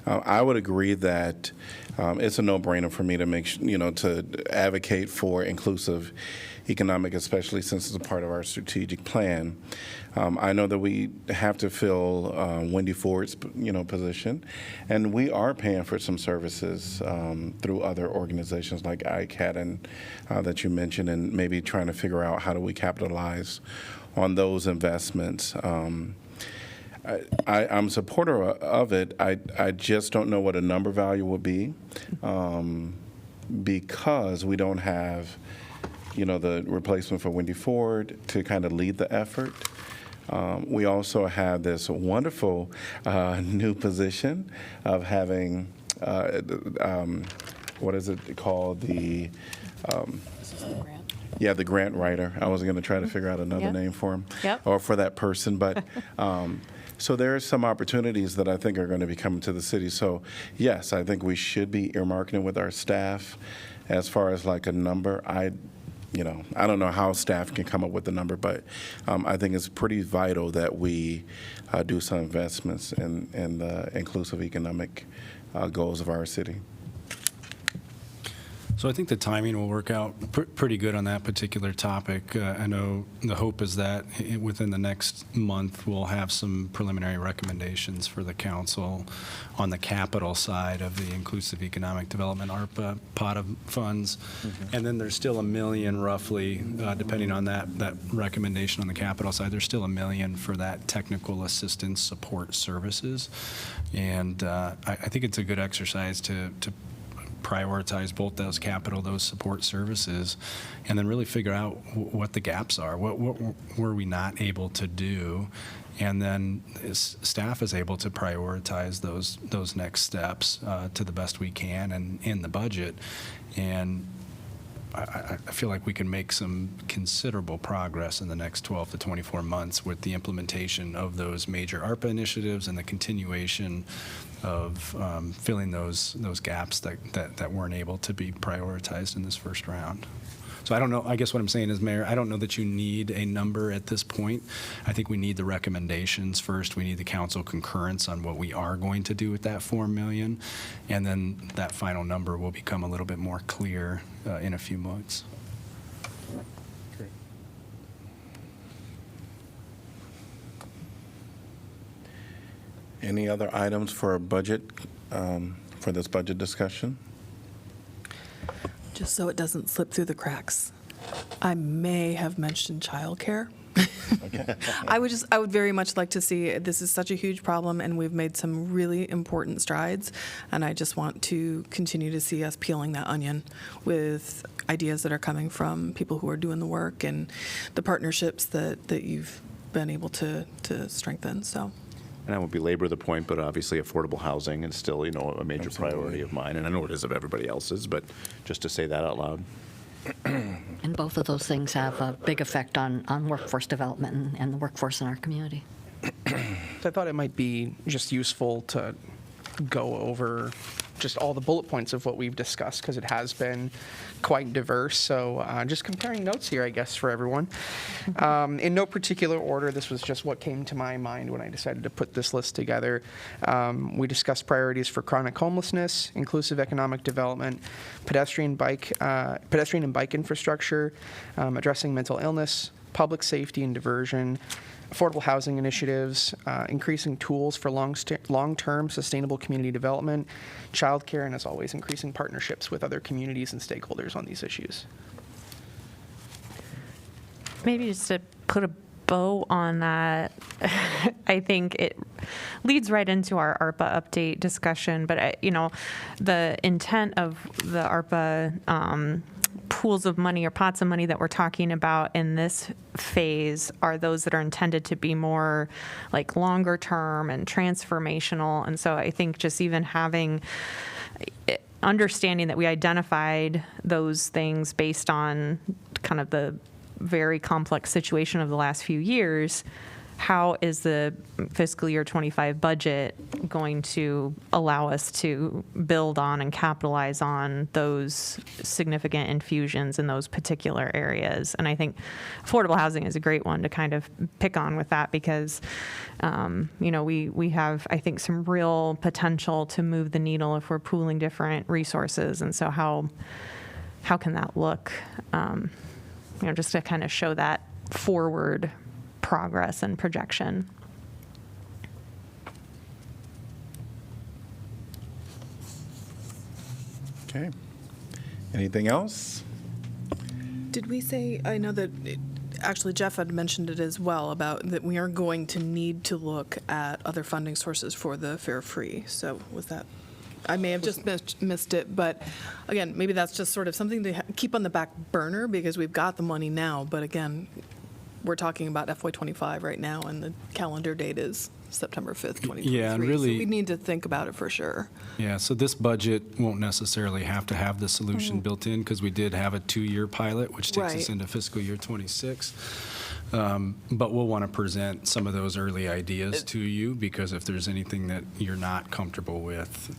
I would agree that it's a no-brainer for me to to advocate for inclusive economic, especially since it's a part of our strategic plan. I know that we have to fill Wendy Ford's position, and we are paying for some services through other organizations like ICAD and that you mentioned, and maybe trying to figure out how do we capitalize on those investments. I'm a supporter of it. I just don't know what a number value would be, because we don't have, the replacement for Wendy Ford to kind of lead the effort. We also have this wonderful new position of having, what is it called? The the grant writer. I was going to try to figure out another name for him, or for that person, but. So there are some opportunities that I think are going to be coming to the city. So yes, I think we should be earmarking it with our staff. As far as like a number, I don't know how staff can come up with the number, but I think it's pretty vital that we do some investments in the inclusive economic goals of our city. So I think the timing will work out pretty good on that particular topic. I know the hope is that within the next month we'll have some preliminary recommendations for the council on the capital side of the inclusive economic development ARPA pot of funds. And then there's still $1 million roughly, depending on that recommendation on the capital side, there's still $1 million for that technical assistance support services. And I think it's a good exercise to prioritize both those capital, those support services, and then really figure out what the gaps are. What were we not able to do? And then staff is able to prioritize those next steps to the best we can and in the budget. And I feel like we can make some considerable progress in the next 12 to 24 months with the implementation of those major ARPA initiatives and the continuation of filling those gaps that weren't able to be prioritized in this first round. So I don't know, I guess what I'm saying is, Mayor, I don't know that you need a number at this point. I think we need the recommendations first. We need the council concurrence on what we are going to do with that $4 million. And then that final number will become a little bit more clear in a few months. Any other items for a budget, for this budget discussion? Just so it doesn't slip through the cracks, I may have mentioned childcare. I would very much like to see, this is such a huge problem, and we've made some really important strides, and I just want to continue to see us peeling that onion with ideas that are coming from people who are doing the work and the partnerships that you've been able to strengthen. So. And I won't belabor the point, but obviously affordable housing is still, a major priority of mine, and I know it is of everybody else's, but just to say that out loud. And both of those things have a big effect on workforce development and the workforce in our community. So I thought it might be just useful to go over just all the bullet points of what we've discussed, because it has been quite diverse. So just comparing notes here, I guess, for everyone. In no particular order, this was just what came to my mind when I decided to put this list together. We discussed priorities for chronic homelessness, inclusive economic development, pedestrian and bike infrastructure, addressing mental illness, public safety and diversion, affordable housing initiatives, increasing tools for long-term sustainable community development, childcare, and as always, increasing partnerships with other communities and stakeholders on these issues. Maybe just to put a bow on that, I think it leads right into our ARPA update discussion. But, the intent of the ARPA pools of money or pots of money that we're talking about in this phase are those that are intended to be more like longer term and transformational. And so I think just even having understanding that we identified those things based on kind of the very complex situation of the last few years, how is the fiscal year 25 budget going to allow us to build on and capitalize on those significant infusions in those particular areas? And I think affordable housing is a great one to kind of pick on with that, because, we have, I think, some real potential to move the needle if we're pooling different resources. And so how can that look? Just to kind of show that forward progress and projection. Okay. Anything else? Did we say, I know that actually Jeff had mentioned it as well, about that we are going to need to look at other funding sources for the Fare Free. So was that, I may have just missed it, but again, maybe that's just sort of something to keep on the back burner, because we've got the money now. But again, we're talking about FY25 right now, and the calendar date is September 5th, 2023. Yeah, and really, so we need to think about it for sure. Yeah, so this budget won't necessarily have to have the solution built in, because we did have a 2-year pilot, which takes us into fiscal year 26. But we'll want to present some of those early ideas to you, because if there's anything that you're not comfortable with,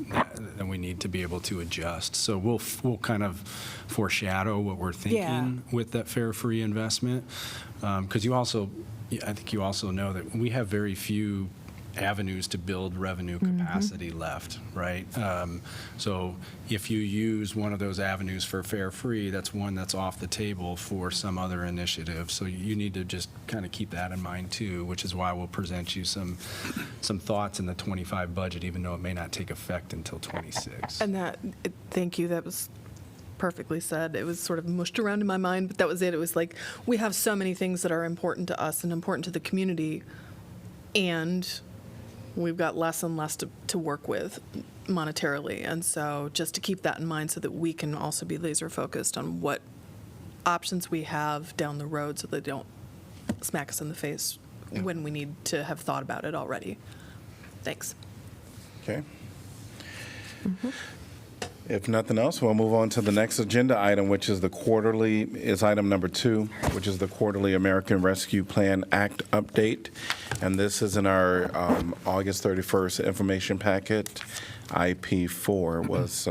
then we need to be able to adjust. So we'll kind of foreshadow what we're thinking with that Fare Free investment, because I think you also know that we have very few avenues to build revenue capacity left, right? So if you use one of those avenues for Fare Free, that's one that's off the table for some other initiative. So you need to just kind of keep that in mind too, which is why we'll present you some thoughts in the 25 budget, even though it may not take effect until 26. And thank you, that was perfectly said. It was sort of mushed around in my mind, but that was it. It was like, we have so many things that are important to us and important to the community, and we've got less and less to work with monetarily. And so just to keep that in mind so that we can also be laser focused on what options we have down the road so they don't smack us in the face when we need to have thought about it already. Thanks. Okay. If nothing else, we'll move on to the next agenda item, which is item number 2, which is the quarterly American Rescue Plan Act update. And this is in our August 31st information packet. IP4 was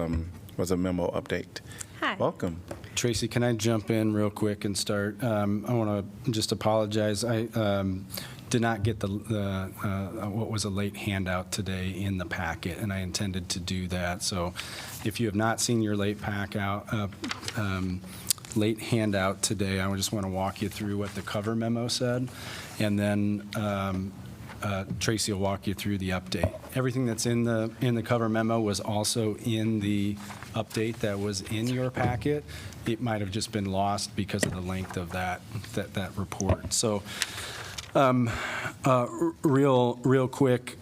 a memo update. Hi. Welcome. Tracy, can I jump in real quick and start? I want to just apologize. I did not get what was a late handout today in the packet, and I intended to do that. So if you have not seen your late handout today, I just want to walk you through what the cover memo said, and then Tracy will walk you through the update. Everything that's in the cover memo was also in the update that was in your packet. It might have just been lost because of the length of that report. So real quick,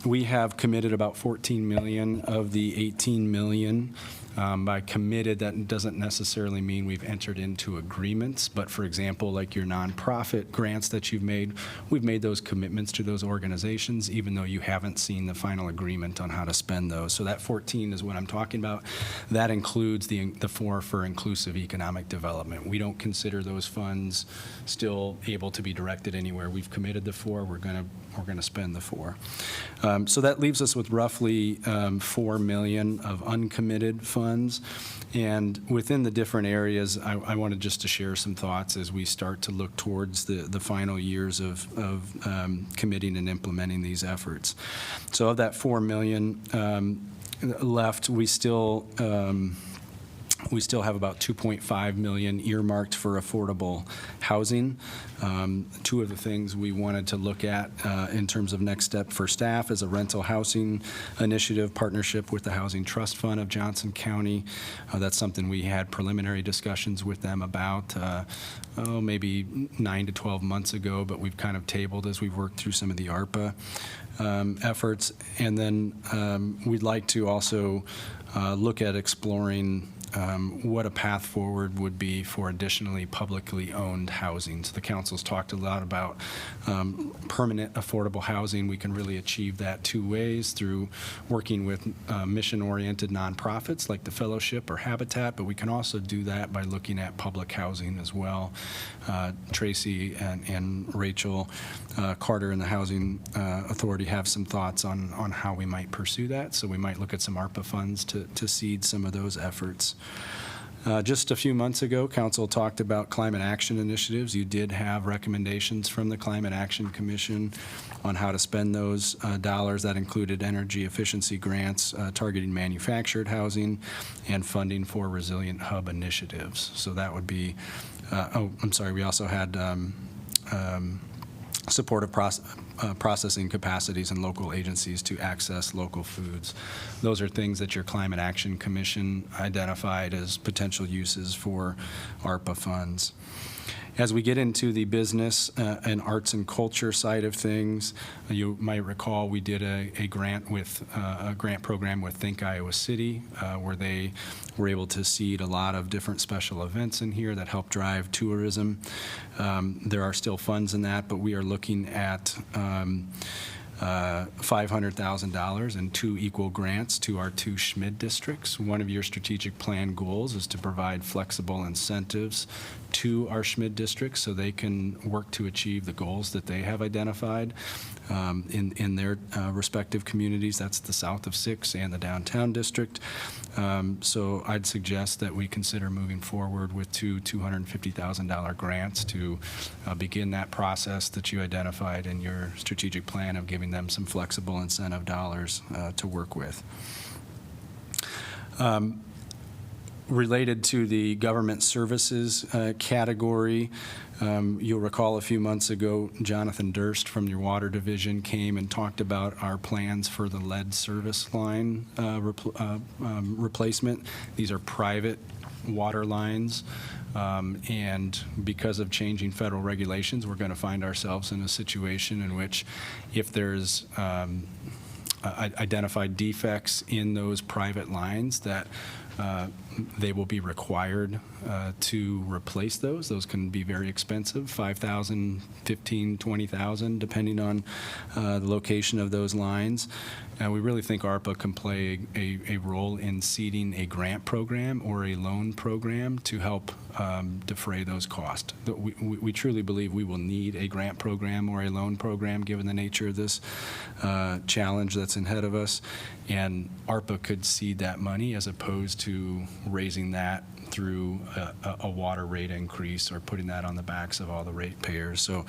we have committed about 14 million of the 18 million. By committed, that doesn't necessarily mean we've entered into agreements, but for example, like your nonprofit grants that you've made, we've made those commitments to those organizations, even though you haven't seen the final agreement on how to spend those. So that 14 is what I'm talking about. That includes the 4 for inclusive economic development. We don't consider those funds still able to be directed anywhere. We've committed the 4. We're going to spend the 4. So that leaves us with roughly 4 million of uncommitted funds. And within the different areas, I wanted just to share some thoughts as we start to look towards the final years of committing and implementing these efforts. So of that 4 million left, we still have about 2.5 million earmarked for affordable housing. 2 of the things we wanted to look at in terms of next step for staff is a rental housing initiative partnership with the Housing Trust Fund of Johnson County. That's something we had preliminary discussions with them about maybe 9 to 12 months ago, but we've kind of tabled as we've worked through some of the ARPA efforts. And then we'd like to also look at exploring what a path forward would be for additionally publicly owned housing. So the council's talked a lot about permanent affordable housing. We can really achieve that 2 ways: through working with mission-oriented nonprofits like the Fellowship or Habitat, but we can also do that by looking at public housing as well. Tracy and Rachel Carter and the Housing Authority have some thoughts on how we might pursue that. So we might look at some ARPA funds to seed some of those efforts. Just a few months ago, Council talked about climate action initiatives. You did have recommendations from the Climate Action Commission on how to spend those dollars. That included energy efficiency grants, targeting manufactured housing, and funding for resilient hub initiatives. So that would be, we also had supportive processing capacities in local agencies to access local foods. Those are things that your Climate Action Commission identified as potential uses for ARPA funds. As we get into the business and arts and culture side of things, you might recall we did a grant program with Think Iowa City, where they were able to seed a lot of different special events in here that help drive tourism. There are still funds in that, but we are looking at $500,000 in 2 equal grants to our 2 SHMID districts. One of your strategic plan goals is to provide flexible incentives to our SHMID districts so they can work to achieve the goals that they have identified in their respective communities. That's the south of 6 and the downtown district. So I'd suggest that we consider moving forward with 2 $250,000 grants to begin that process that you identified in your strategic plan of giving them some flexible incentive dollars to work with. Related to the government services category, you'll recall a few months ago, Jonathan Durst from your water division came and talked about our plans for the lead service line replacement. These are private water lines. And because of changing federal regulations, we're going to find ourselves in a situation in which if there's identified defects in those private lines, that they will be required to replace those. Those can be very expensive, $5,000, $15,000, $20,000, depending on the location of those lines. And we really think ARPA can play a role in seeding a grant program or a loan program to help defray those costs. We truly believe we will need a grant program or a loan program given the nature of this challenge that's ahead of us. And ARPA could seed that money as opposed to raising that through a water rate increase or putting that on the backs of all the ratepayers. So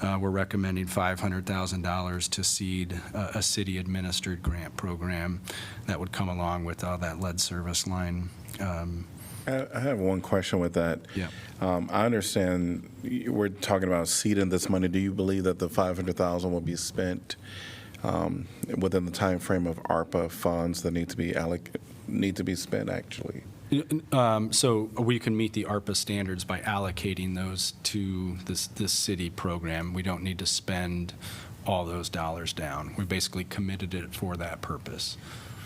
we're recommending $500,000 to seed a city-administered grant program that would come along with all that lead service line. I have one question with that. Yeah. I understand we're talking about seeding this money. Do you believe that the $500,000 will be spent within the time frame of ARPA funds that need to be spent actually? So we can meet the ARPA standards by allocating those to this city program. We don't need to spend all those dollars down. We basically committed it for that purpose.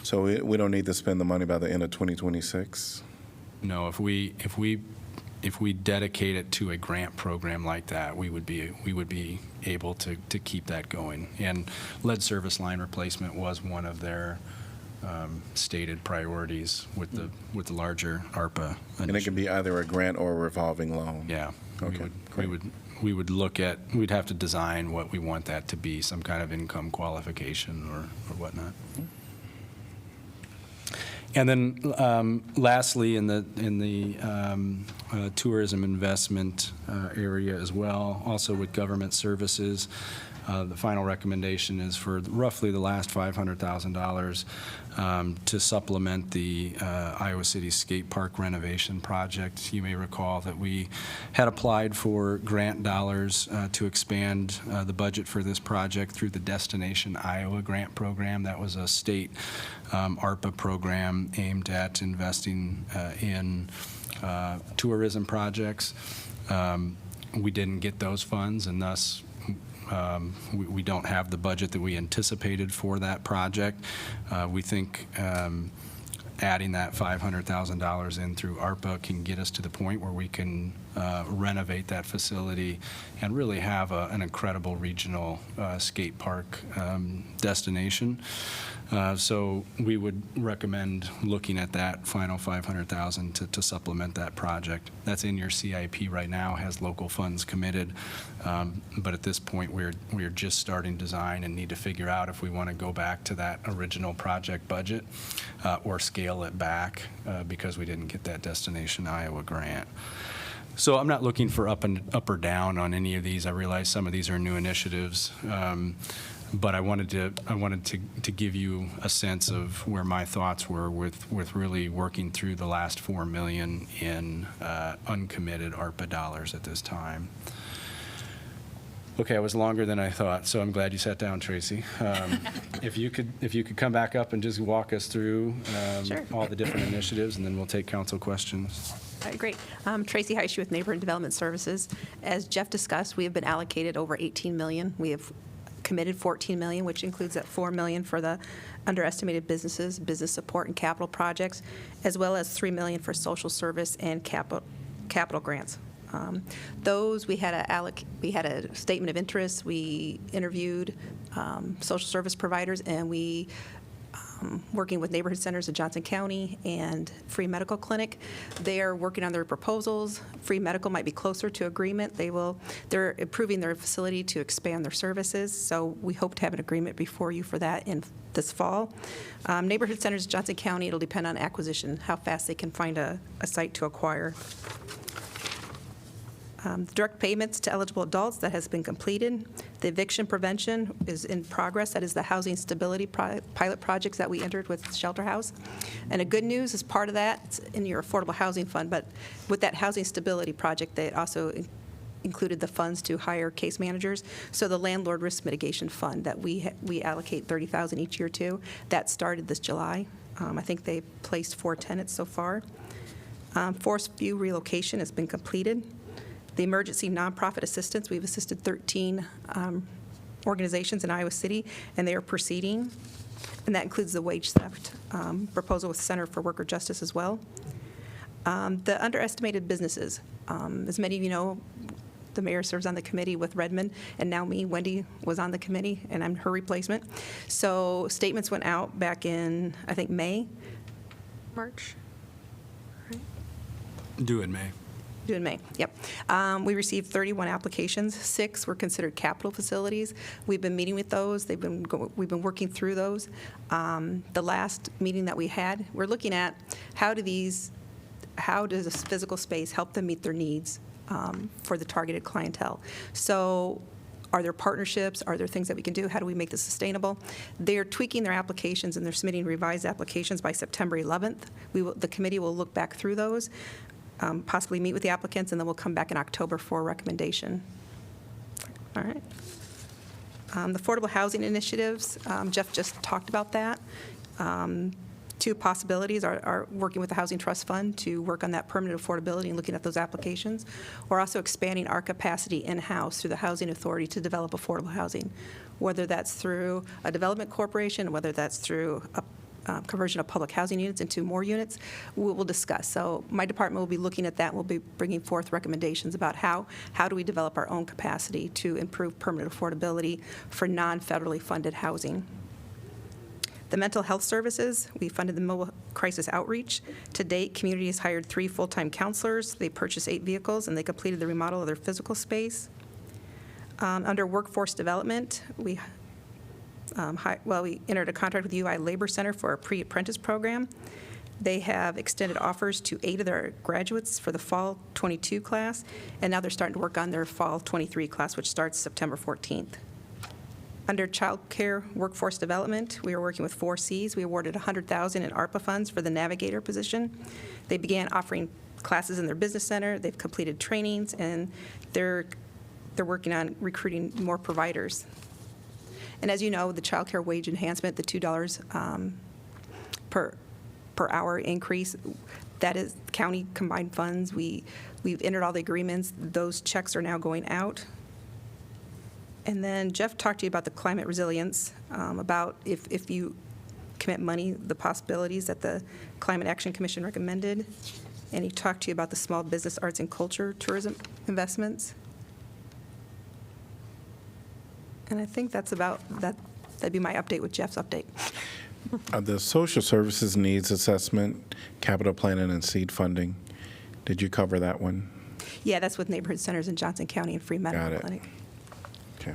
So we don't need to spend the money by the end of 2026? No, if we dedicate it to a grant program like that, we would be able to keep that going. And lead service line replacement was one of their stated priorities with the larger ARPA initiative. And it can be either a grant or a revolving loan? Yeah. Okay, We would look at, we'd have to design what we want that to be, some kind of income qualification or whatnot. And then lastly, in the tourism investment area as well, also with government services, the final recommendation is for roughly the last $500,000 to supplement the Iowa City Skate Park renovation project. You may recall that we had applied for grant dollars to expand the budget for this project through the Destination Iowa grant program. That was a state ARPA program aimed at investing in tourism projects. We didn't get those funds, and thus we don't have the budget that we anticipated for that project. We think adding that $500,000 in through ARPA can get us to the point where we can renovate that facility and really have an incredible regional skate park destination. So we would recommend looking at that final $500,000 to supplement that project. That's in your CIP right now, has local funds committed, but at this point we're just starting design and need to figure out if we want to go back to that original project budget or scale it back because we didn't get that Destination Iowa grant. So I'm not looking for up or down on any of these. I realize some of these are new initiatives. But I wanted to give you a sense of where my thoughts were with really working through the last $4 million in uncommitted ARPA dollars at this time. Okay, I was longer than I thought, so I'm glad you sat down, Tracy. If you could come back up and just walk us through Sure. all the different initiatives, and then we'll take council questions. All right, great. Tracy Heisch with Neighborhood Development Services. As Jeff discussed, we have been allocated over $18 million. We have committed $14 million, which includes that $4 million for the underestimated businesses, business support and capital projects, as well as $3 million for social service and capital grants. Those we had a statement of interest. We interviewed social service providers, and we working with neighborhood centers in Johnson County and Free Medical Clinic. They are working on their proposals. Free Medical might be closer to agreement. They're improving their facility to expand their services. So we hope to have an agreement before you for that in this fall. Neighborhood centers in Johnson County, it'll depend on acquisition, how fast they can find a site to acquire. Direct payments to eligible adults, that has been completed. The eviction prevention is in progress. That is the housing stability pilot projects that we entered with Shelter House. And a good news is part of that, it's in your affordable housing fund, but with that housing stability project, they also included the funds to hire case managers. So the landlord risk mitigation fund that we allocate $30,000 each year to, that started this July. I think they placed 4 tenants so far. Forest View relocation has been completed. The emergency nonprofit assistance, we've assisted 13 organizations in Iowa City, and they are proceeding. And that includes the wage theft proposal with Center for Worker Justice as well. The underestimated businesses. As many of you know, the mayor serves on the committee with Redmond, and now me, Wendy, was on the committee, and I'm her replacement. So statements went out back in, I think, March? Do it, May. Due in May, yep. We received 31 applications. 6 were considered capital facilities. We've been meeting with those. We've been working through those. The last meeting that we had, we're looking at how does this physical space help them meet their needs for the targeted clientele. So are there partnerships? Are there things that we can do? How do we make this sustainable? They're tweaking their applications, and they're submitting revised applications by September 11th. The committee will look back through those, possibly meet with the applicants, and then we'll come back in October for a recommendation. All right. The affordable housing initiatives, Jeff just talked about that. 2 possibilities are working with the Housing Trust Fund to work on that permanent affordability and looking at those applications. We're also expanding our capacity in-house through the Housing Authority to develop affordable housing, whether that's through a development corporation, whether that's through a conversion of public housing units into more units, we will discuss. So my department will be looking at that. We'll be bringing forth recommendations about how do we develop our own capacity to improve permanent affordability for non-federally funded housing. The mental health services, we funded the mobile crisis outreach. To date, community has hired 3 full-time counselors. They purchased 8 vehicles, and they completed the remodel of their physical space. Under workforce development, we entered a contract with UI Labor Center for a pre-apprentice program. They have extended offers to 8 of their graduates for the fall 22 class, and now they're starting to work on their fall 23 class, which starts September 14th. Under child care workforce development, we are working with 4 Cs. We awarded $100,000 in ARPA funds for the navigator position. They began offering classes in their business center. They've completed trainings, and they're working on recruiting more providers. And as you know, the child care wage enhancement, the $2 per hour increase, that is county combined funds. We've entered all the agreements. Those checks are now going out. And then Jeff talked to you about the climate resilience, about if you commit money, the possibilities that the Climate Action Commission recommended. And he talked to you about the small business, arts and culture, tourism investments. And I think that's about that. That'd be my update with Jeff's update. The social services needs assessment, capital planning, and seed funding. Did you cover that one? Yeah, that's with neighborhood centers in Johnson County and Free Medical Got it. Clinic. Okay.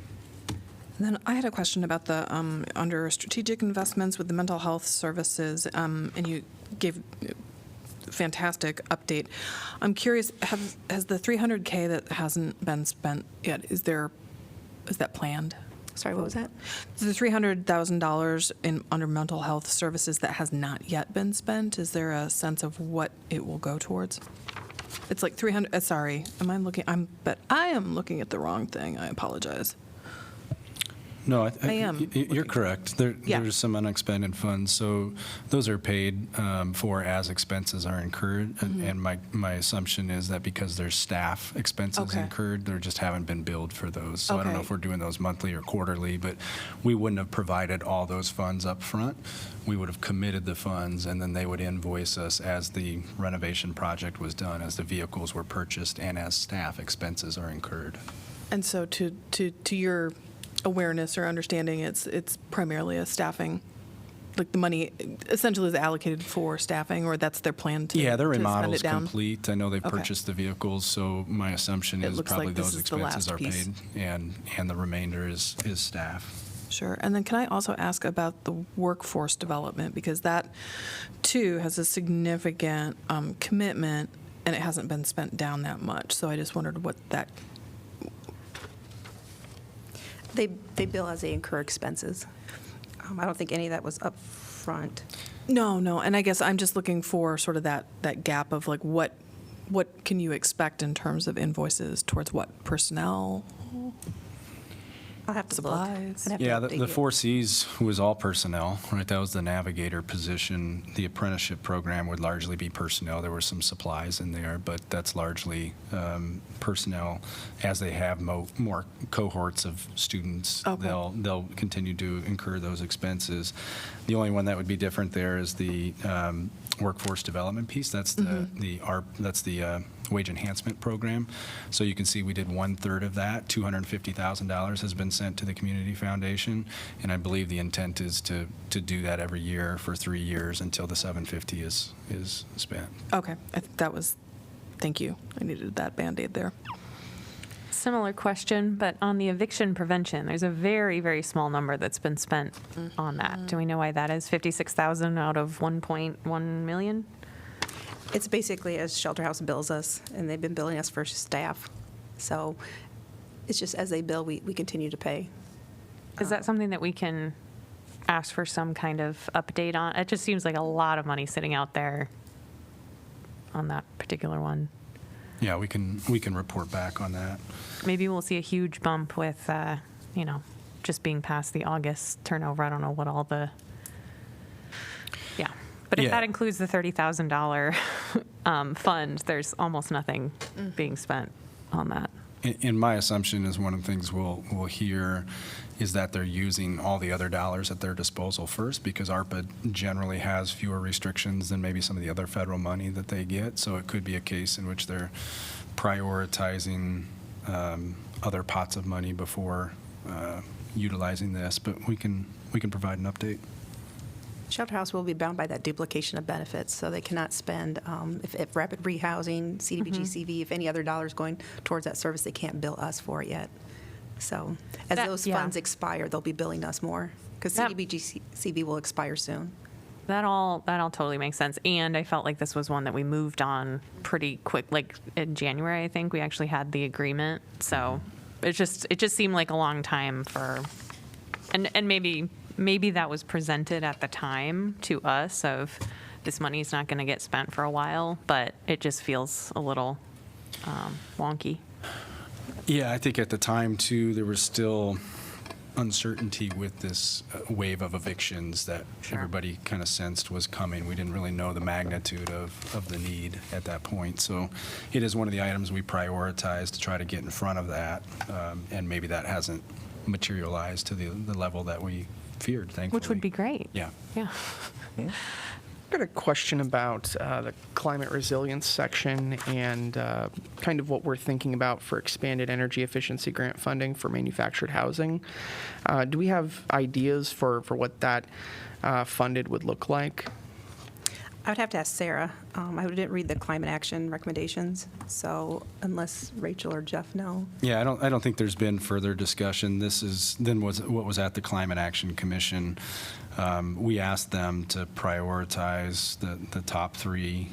And then I had a question about the under strategic investments with the mental health services, and you gave a fantastic update. I'm curious, has the $300K that hasn't been spent yet, is that planned? Sorry, what was that? The $300,000 under mental health services that has not yet been spent, is there a sense of what it will go towards? It's like 300, sorry, but I am looking at the wrong thing. I apologize. No, I am You're looking. correct. Yeah. There's some unexpended funds, so those are paid for as expenses are incurred. And my assumption is that because there's staff expenses Okay. incurred, there just haven't been billed for those. So I don't know Okay. if we're doing those monthly or quarterly, but we wouldn't have provided all those funds up front. We would have committed the funds, and then they would invoice us as the renovation project was done, as the vehicles were purchased, and as staff expenses are incurred. And so to your awareness or understanding, it's primarily a staffing, like the money essentially is allocated for staffing, or that's their plan to Yeah, their to spend remodel's it down? complete. I know they've Okay. purchased the vehicles, so my assumption It is looks probably like this those is the expenses last are piece. paid, and the remainder is staff. Sure. And then can I also ask about the workforce development? Because that, too, has a significant commitment, and it hasn't been spent down that much. So I just wondered what that, They bill as they incur expenses. I don't think any of that was up front. no. And I guess I'm just looking for sort of that gap of like what can you expect in terms of invoices towards what personnel? I'll have to look. Supplies. I'd have to Yeah, update the you. 4Cs was all personnel, right? That was the navigator position. The apprenticeship program would largely be personnel. There were some supplies in there, but that's largely personnel. As they have more cohorts of students, Okay. they'll continue to incur those expenses. The only one that would be different there is the workforce development piece. That's the that's the wage enhancement program. So you can see we did 1/3 of that. $250,000 has been sent to the Community Foundation, and I believe the intent is to do that every year for 3 years until the $750 is spent. Okay, I think that was, thank you. I needed that Band-Aid there. Similar question, but on the eviction prevention, there's a very, very small number that's been spent on that. Do we know why that is? 56,000 out of 1.1 million? It's basically as Shelter House bills us, and they've been billing us for staff. So it's just as they bill, we continue to pay. Is that something that we can ask for some kind of update on? It just seems like a lot of money sitting out there on that particular one. Yeah, we can report back on that. Maybe we'll see a huge bump with, just being past the August turnover. I don't know what all the, yeah. But if Yeah. that includes the $30,000 fund, there's almost nothing being spent on that. And my assumption is one of the things we'll hear is that they're using all the other dollars at their disposal first, because ARPA generally has fewer restrictions than maybe some of the other federal money that they get. So it could be a case in which they're prioritizing other pots of money before utilizing this. But we can provide an update. Shelter House will be bound by that duplication of benefits, so they cannot spend, if rapid rehousing, CDBG, CV, if any other dollars going towards that service, they can't bill us for it yet. So as those funds expire, they'll be billing us more, because CDBG, CV will expire soon. That all totally makes sense. And I felt like this was one that we moved on pretty quick. Like in January, I think we actually had the agreement. So it just seemed like a long time for, and maybe that was presented at the time to us of this money's not going to get spent for a while, but it just feels a little wonky. Yeah, I think at the time, too, there was still uncertainty with this wave of evictions that everybody kind of sensed was coming. We didn't really know the magnitude of the need at that point. So it is one of the items we prioritize to try to get in front of that, and maybe that hasn't materialized to the level that we feared, thankfully. Which would be great. Yeah. Yeah. I've got a question about the climate resilience section and kind of what we're thinking about for expanded energy efficiency grant funding for manufactured housing. Do we have ideas for what that funded would look like? I would have to ask Sarah. I didn't read the climate action recommendations, so unless Rachel or Jeff know. Yeah, I don't think there's been further discussion. This is then what was at the Climate Action Commission. We asked them to prioritize the top 3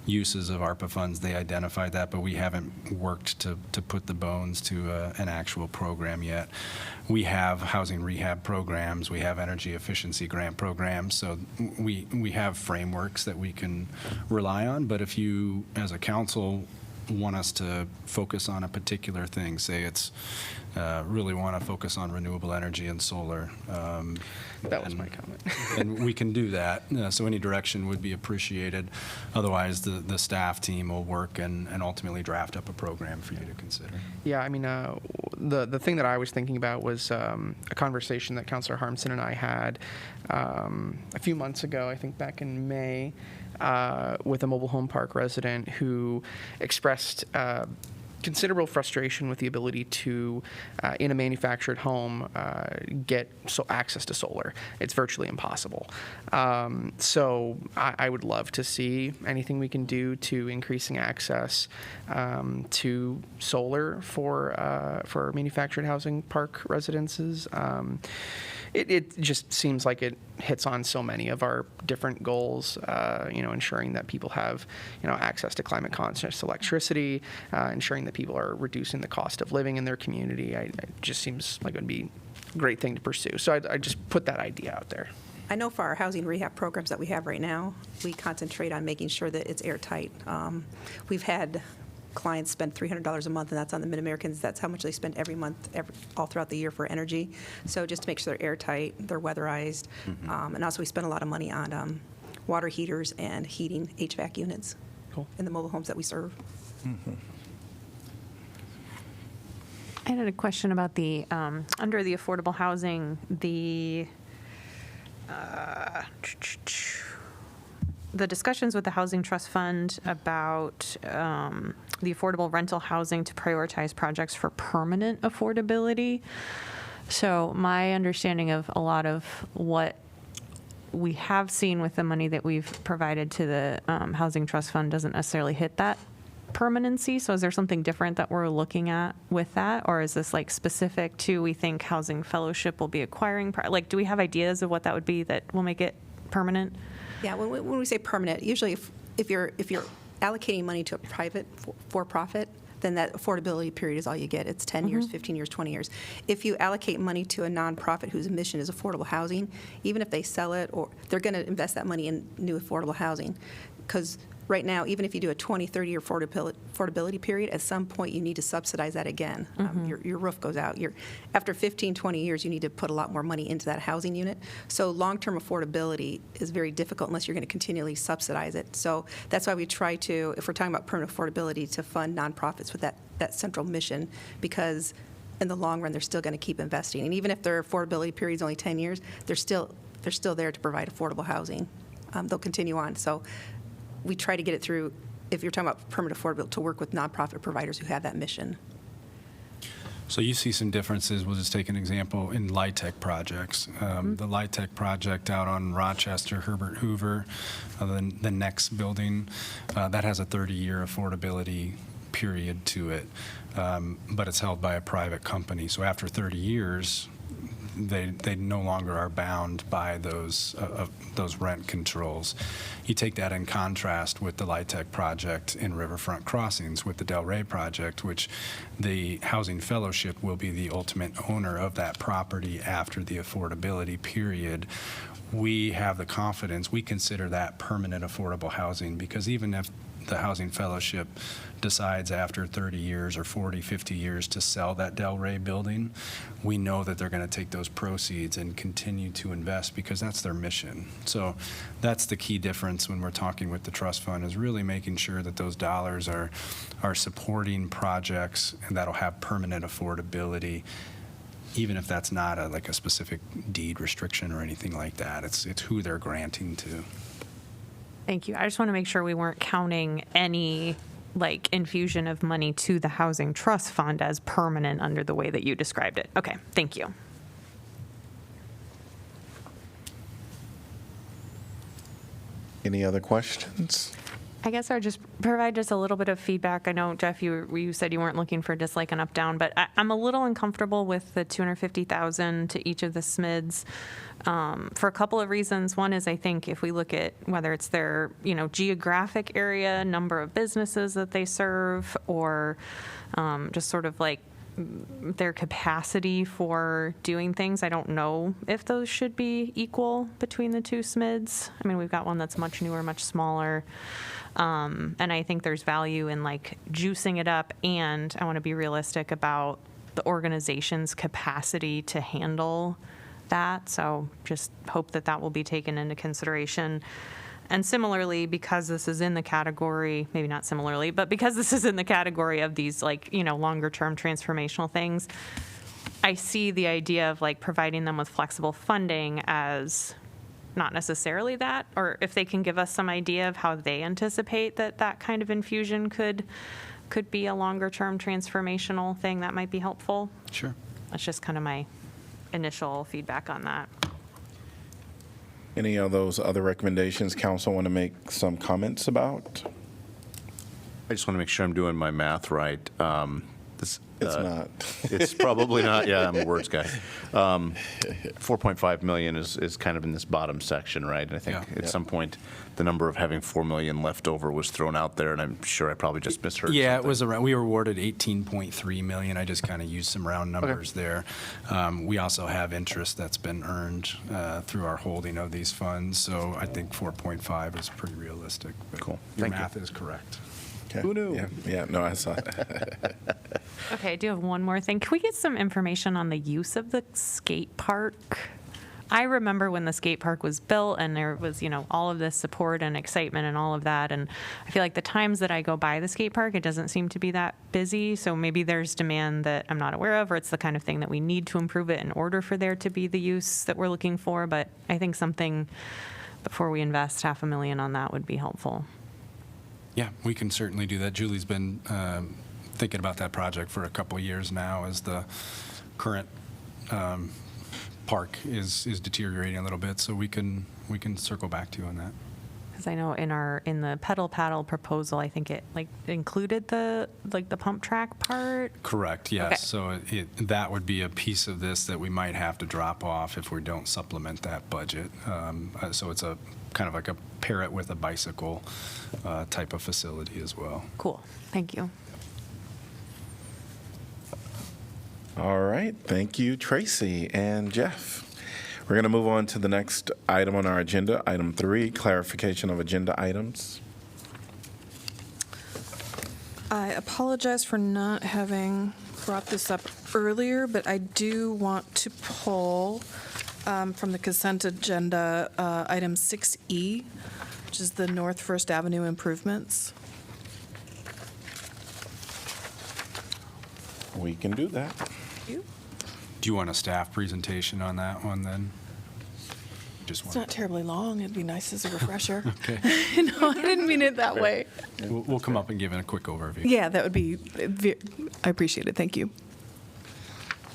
uses of ARPA funds. They identified that, but we haven't worked to put the bones to an actual program yet. We have housing rehab programs. We have energy efficiency grant programs. So we have frameworks that we can rely on. But if you, as a council, want us to focus on a particular thing, say it's really want to focus on renewable energy and solar. That was my comment. And we can do that. So any direction would be appreciated. Otherwise, the staff team will work and ultimately draft up a program for you to consider. Yeah, I mean, the thing that I was thinking about was a conversation that Councilor Harmson and I had a few months ago, I think back in May, with a mobile home park resident who expressed considerable frustration with the ability to, in a manufactured home, get access to solar. It's virtually impossible. So I would love to see anything we can do to increasing access to solar for manufactured housing park residences. It just seems like it hits on so many of our different goals, ensuring that people have, access to climate conscious electricity, ensuring that people are reducing the cost of living in their community. It just seems like it would be a great thing to pursue. So I just put that idea out there. I know for our housing rehab programs that we have right now, we concentrate on making sure that it's airtight. We've had clients spend $300 a month, and that's on the Mid-Americans. That's how much they spend every month, all throughout the year for energy. So just to make sure they're airtight, they're weatherized. And also, we spend a lot of money on water heaters and heating HVAC units in the mobile homes that we serve. I had a question about the, under the affordable housing, the discussions with the Housing Trust Fund about the affordable rental housing to prioritize projects for permanent affordability. So my understanding of a lot of what we have seen with the money that we've provided to the Housing Trust Fund doesn't necessarily hit that permanency. So is there something different that we're looking at with that? Or is this like specific to, we think Housing Fellowship will be acquiring, like, do we have ideas of what that would be that will make it permanent? Yeah, when we say permanent, usually if you're allocating money to a private for-profit, then that affordability period is all you get. It's 10 years, 15 years, 20 years. If you allocate money to a nonprofit whose mission is affordable housing, even if they sell it, or they're going to invest that money in new affordable housing. Because right now, even if you do a 20, 30-year affordability period, at some point you need to subsidize that again. Your roof goes out. After 15, 20 years, you need to put a lot more money into that housing unit. So long-term affordability is very difficult unless you're going to continually subsidize it. So that's why we try to, if we're talking about permanent affordability, to fund nonprofits with that central mission, because in the long run, they're still going to keep investing. And even if their affordability period is only 10 years, they're still there to provide affordable housing. They'll continue on. So we try to get it through, if you're talking about permanent affordability, to work with nonprofit providers who have that mission. So you see some differences. We'll just take an example in LIHTC projects. The LIHTC project out on Rochester, Herbert Hoover, the next building, that has a 30-year affordability period to it, but it's held by a private company. So after 30 years, they no longer are bound by those rent controls. You take that in contrast with the LIHTC project in Riverfront Crossings, with the Del Rey project, which the Housing Fellowship will be the ultimate owner of that property after the affordability period. We have the confidence, we consider that permanent affordable housing, because even if the Housing Fellowship decides after 30 years or 40, 50 years to sell that Del Rey building, we know that they're going to take those proceeds and continue to invest, because that's their mission. So that's the key difference when we're talking with the trust fund, is really making sure that those dollars are supporting projects and that'll have permanent affordability, even if that's not like a specific deed restriction or anything like that. It's who they're granting to. Thank you. I just want to make sure we weren't counting any like infusion of money to the Housing Trust Fund as permanent under the way that you described it. Okay, thank you. Any other questions? I guess I'll just provide just a little bit of feedback. I know, Jeff, you said you weren't looking for just like an up down, but I'm a little uncomfortable with the $250,000 to each of the SMIDs for a couple of reasons. One is, I think if we look at whether it's their geographic area, number of businesses that they serve, or just sort of like their capacity for doing things, I don't know if those should be equal between the two SMIDs. I mean, we've got one that's much newer, much smaller. And I think there's value in like juicing it up, and I want to be realistic about the organization's capacity to handle that. So just hope that that will be taken into consideration. And similarly, because this is in the category, maybe not similarly, but because this is in the category of these like, longer term transformational things, I see the idea of like providing them with flexible funding as not necessarily that, or if they can give us some idea of how they anticipate that kind of infusion could be a longer term transformational thing, that might be helpful. Sure. That's just kind of my initial feedback on that. Any of those other recommendations council want to make some comments about? I just want to make sure I'm doing my math right. It's not. It's probably not. Yeah, I'm a words guy. 4.5 million is kind of in this bottom section, right? And I think at some point the number of having 4 million left over was thrown out there, and I'm sure I probably just misheard. Yeah, something. it was around. We were awarded 18.3 million. I just kind of used some round numbers there. We also have interest that's been earned through our holding of these funds, so I think 4.5 is pretty realistic. But Cool. Your Thank you. math is correct. Who knew? Yeah, no, I saw it. Okay, I do have one more thing. Can we get some information on the use of the skate park? I remember when the skate park was built and there was, all of this support and excitement and all of that. And I feel like the times that I go by the skate park, it doesn't seem to be that busy. So maybe there's demand that I'm not aware of, or it's the kind of thing that we need to improve it in order for there to be the use that we're looking for. But I think something before we invest $500,000 on that would be helpful. Yeah, we can certainly do that. Julie's been thinking about that project for a couple of years now as the current park is deteriorating a little bit, so we can circle back to you on that. Because I know in the pedal paddle proposal, I think it included the pump track part. Correct, yes. Okay. So that would be a piece of this that we might have to drop off if we don't supplement that budget. So it's a kind of like a parrot with a bicycle type of facility as well. Cool, thank you. All right, thank you, Tracy and Jeff. We're going to move on to the next item on our agenda, item 3, clarification of agenda items. I apologize for not having brought this up earlier, but I do want to pull from the consent agenda item 6E, which is the North First Avenue improvements. We can do that. Do you want a staff presentation on that one then? Just It's one. not terribly long. It'd be nice as a refresher. Okay. No, I didn't mean it that way. We'll come up and give it a quick overview. Yeah, that would be, I appreciate it. Thank you.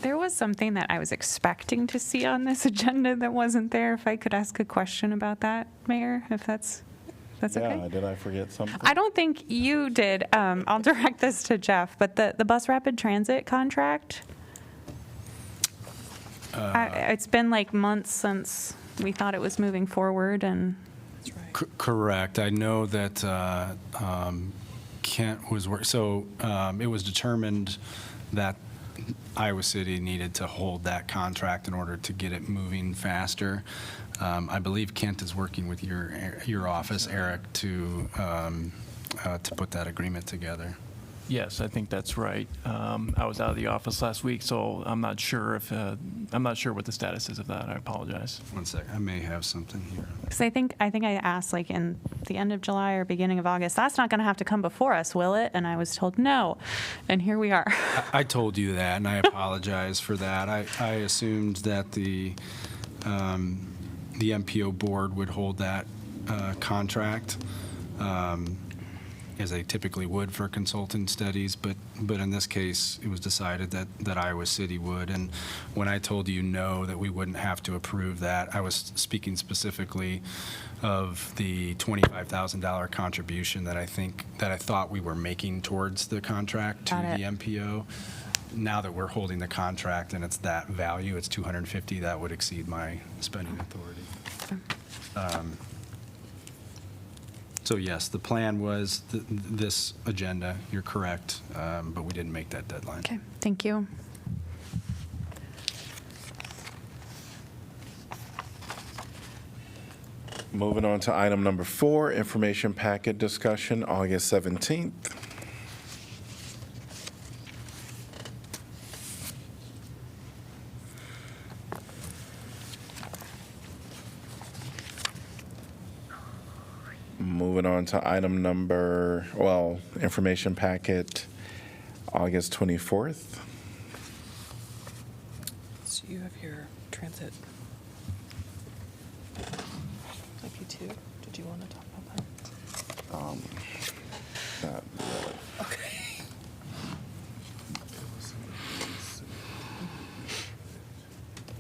There was something that I was expecting to see on this agenda that wasn't there. If I could ask a question about that, Mayor, if that's okay? Yeah, did I forget something? I don't think you did. I'll direct this to Jeff, but the bus rapid transit contract, it's been like months since we thought it was moving forward, and Correct. I know that Kent was so it was determined that Iowa City needed to hold that contract in order to get it moving faster. I believe Kent is working with your office, Eric, to put that agreement together. Yes, I think that's right. I was out of the office last week, so I'm not sure what the status is of that. I apologize. One sec. I may have something here. because I think I asked like in the end of July or beginning of August, that's not going to have to come before us, will it? And I was told no, and here we are. I told you that, and I apologize for that. I assumed that the MPO board would hold that contract, as they typically would for consultant studies, but in this case, it was decided that Iowa City would. And when I told you no, that we wouldn't have to approve that, I was speaking specifically of the $25,000 contribution that I thought we were making towards the contract to the MPO. Now that we're holding the contract and it's that value, it's $250, that would exceed my spending authority. So yes, the plan was this agenda, you're correct, but we didn't make that deadline. Okay, thank you. Moving on to item number 4, information packet discussion, August 17th. Moving on to item number, information packet, August 24th. So you have your transit. IP2. Did you want to talk about that? Not really. Okay.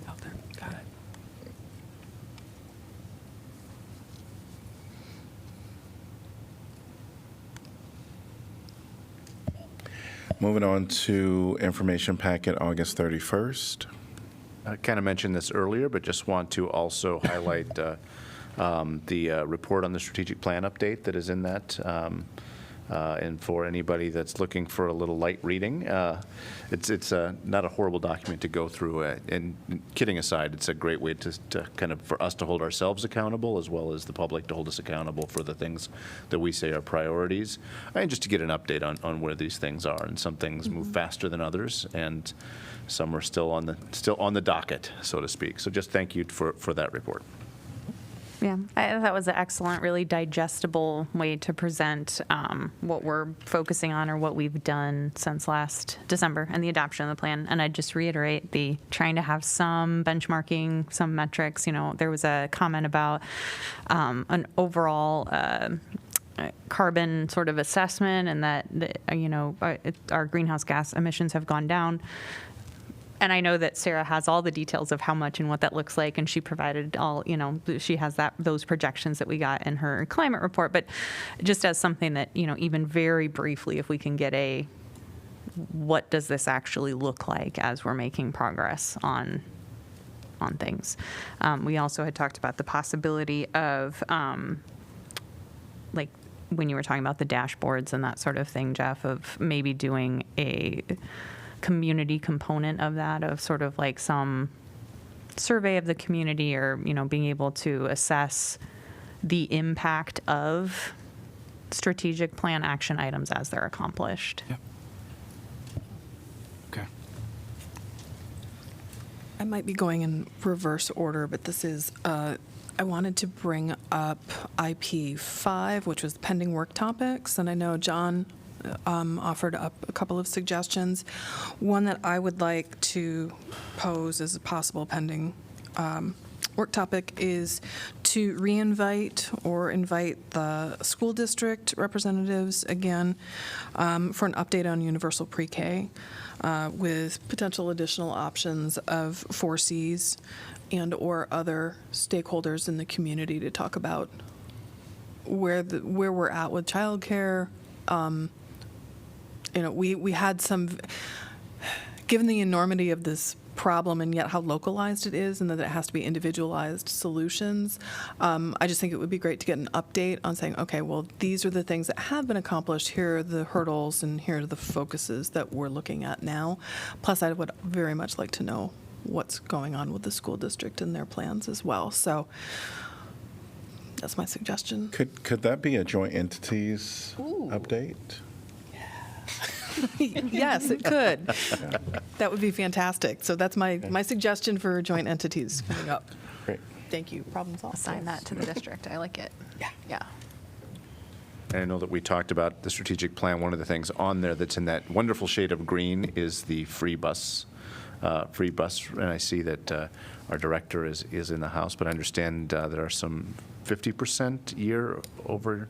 Out there. Got it. Moving on to information packet, August 31st. I kind of mentioned this earlier, but just want to also highlight the report on the strategic plan update that is in that And for anybody that's looking for a little light reading, it's not a horrible document to go through. And kidding aside, it's a great way to kind of, for us to hold ourselves accountable, as well as the public to hold us accountable for the things that we say are priorities, and just to get an update on where these things are. And some things move faster than others, and some are still on the docket, so to speak. So just thank you for that report. Yeah, I thought that was an excellent, really digestible way to present what we're focusing on or what we've done since last December and the adoption of the plan. And I'd just reiterate the trying to have some benchmarking, some metrics. You know, there was a comment about an overall carbon sort of assessment, and that, you know, our greenhouse gas emissions have gone down. And I know that Sarah has all the details of how much and what that looks like, and she provided all, you know, she has those projections that we got in her climate report. But just as something that, you know, even very briefly, if we can get what does this actually look like as we're making progress on things. We also had talked about the possibility of, like, when you were talking about the dashboards and that sort of thing, Jeff, of maybe doing a community component of that, of sort of like some survey of the community, or, you know, being able to assess the impact of strategic plan action items as they're accomplished. Yep. Okay. I might be going in reverse order, but this is, I wanted to bring up IP5, which was pending work topics, and I know John offered up a couple of suggestions. One that I would like to pose as a possible pending work topic is to reinvite or invite the school district representatives again for an update on universal pre-K with potential additional options of 4Cs and or other stakeholders in the community to talk about where we're at with childcare. You know, we had some, given the enormity of this problem and yet how localized it is and that it has to be individualized solutions, I just think it would be great to get an update on saying, okay, well, these are the things that have been accomplished, here are the hurdles, and here are the focuses that we're looking at now. Plus, I would very much like to know what's going on with the school district and their plans as well. So that's my suggestion. Could that be a joint entities update? Yes, it could. That would be fantastic. So that's my suggestion for joint entities coming up. Great. Thank you. Problem solved. Assign that to the district. I like it. Yeah. And I know that we talked about the strategic plan. One of the things on there that's in that wonderful shade of green is the free bus. And I see that our director is in the house, but I understand there are some 50% year over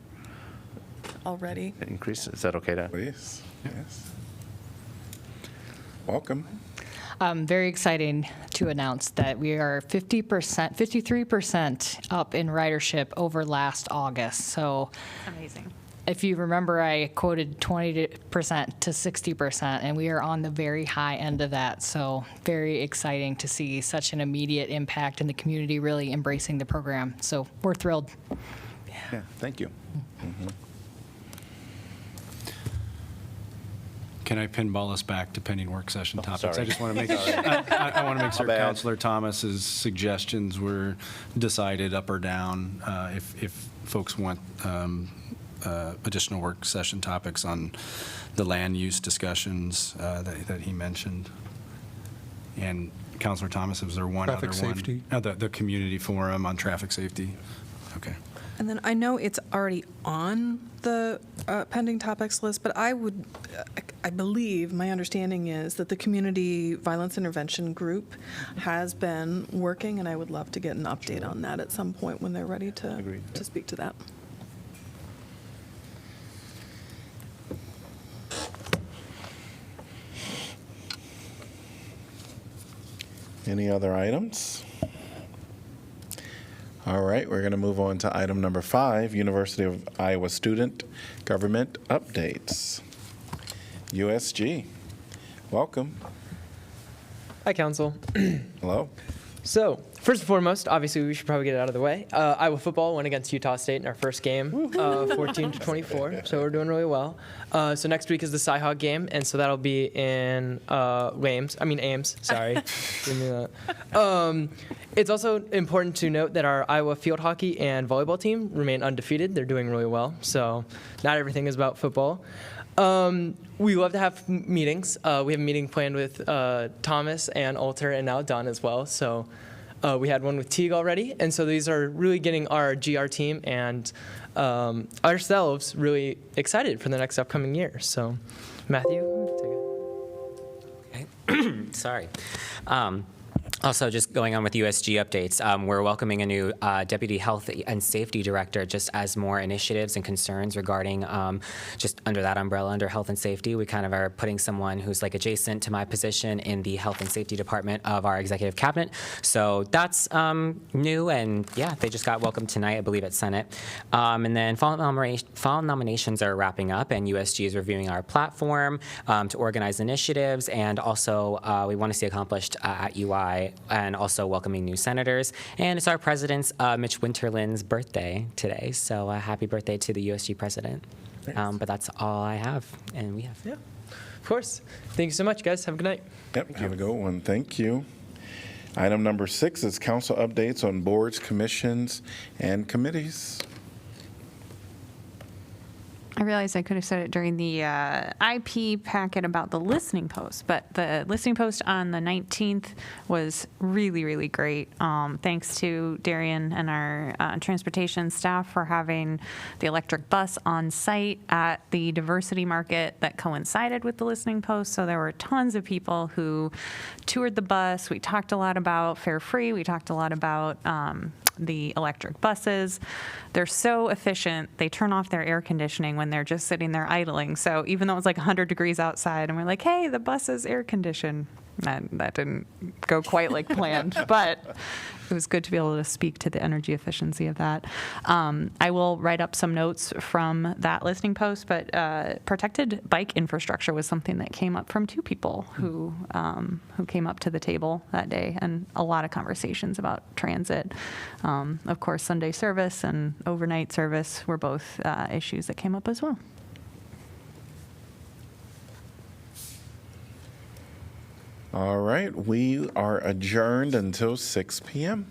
Already. increase. Is that okay to? Please. Yes. Welcome. Very exciting to announce that we are 53% up in ridership over last August. So Amazing. if you remember, I quoted 20% to 60%, and we are on the very high end of that. So very exciting to see such an immediate impact in the community really embracing the program. So we're thrilled. Yeah, thank you. Mm-hmm. Can I pinball us back to pending work session topics? sorry. I just want to make I want to make sure bad. Councilor Thomas's suggestions were decided up or down. If folks want additional work session topics on the land use discussions that he mentioned. And Councilor Thomas, was there one Traffic other one? safety. The community forum on traffic safety. Okay. And then I know it's already on the pending topics list, but I believe, my understanding is that the Community Violence Intervention Group has been working, and I would love to get an update on that at some point when they're ready to speak to that. Any other items? All right, we're going to move on to item number 5, University of Iowa Student Government Updates. USG, welcome. Hi, Council. Hello. So, First and foremost, obviously, we should probably get it out of the way. Iowa football went against Utah State in our first game, 14-24. So we're doing really well. So next week is the Cy-Hawk game, and so that'll be in Ames. Sorry, give me that. It's also important to note that our Iowa field hockey and volleyball team remain undefeated. They're doing really well. So not everything is about football. We love to have meetings. We have a meeting planned with Thomas and Alter and now Don as well. So we had one with Teague already. And so these are really getting our GR team and ourselves really excited for the next upcoming year. So Matthew, take it. Okay. Sorry. Also, just going on with USG updates, we're welcoming a new Deputy Health and Safety Director just as more initiatives and concerns regarding just under that umbrella, under health and safety. We kind of are putting someone who's like adjacent to my position in the Health and Safety Department of our Executive Cabinet. So that's new, and yeah, they just got welcomed tonight, I believe, at Senate. And then fall nominations are wrapping up, and USG is reviewing our platform to organize initiatives, and also we want to see accomplished at UI, and also welcoming new senators. And it's our president's, Mitch Winterland's birthday today, so happy birthday to the USG president. But that's all I have, and we have. Yeah, of course. Thank you so much, guys. Have a good night. Yep, have a good one. Thank you. Item number 6 is council updates on boards, commissions, and committees. I realized I could have said it during the IP packet about the listening post, but the listening post on the 19th was really, really great. Thanks to Darian and our transportation staff for having the electric bus on site at the diversity market that coincided with the listening post. So there were tons of people who toured the bus. We talked a lot about fare free. We talked a lot about the electric buses. They're so efficient. They turn off their air conditioning when they're just sitting there idling. So even though it's like 100 degrees outside and we're like, hey, the bus is air conditioned, that didn't go quite like planned, but it was good to be able to speak to the energy efficiency of that. I will write up some notes from that listening post, but protected bike infrastructure was something that came up from 2 people who came up to the table that day, and a lot of conversations about transit. Of course, Sunday service and overnight service were both issues that came up as well. All right, we are adjourned until 6 p.m.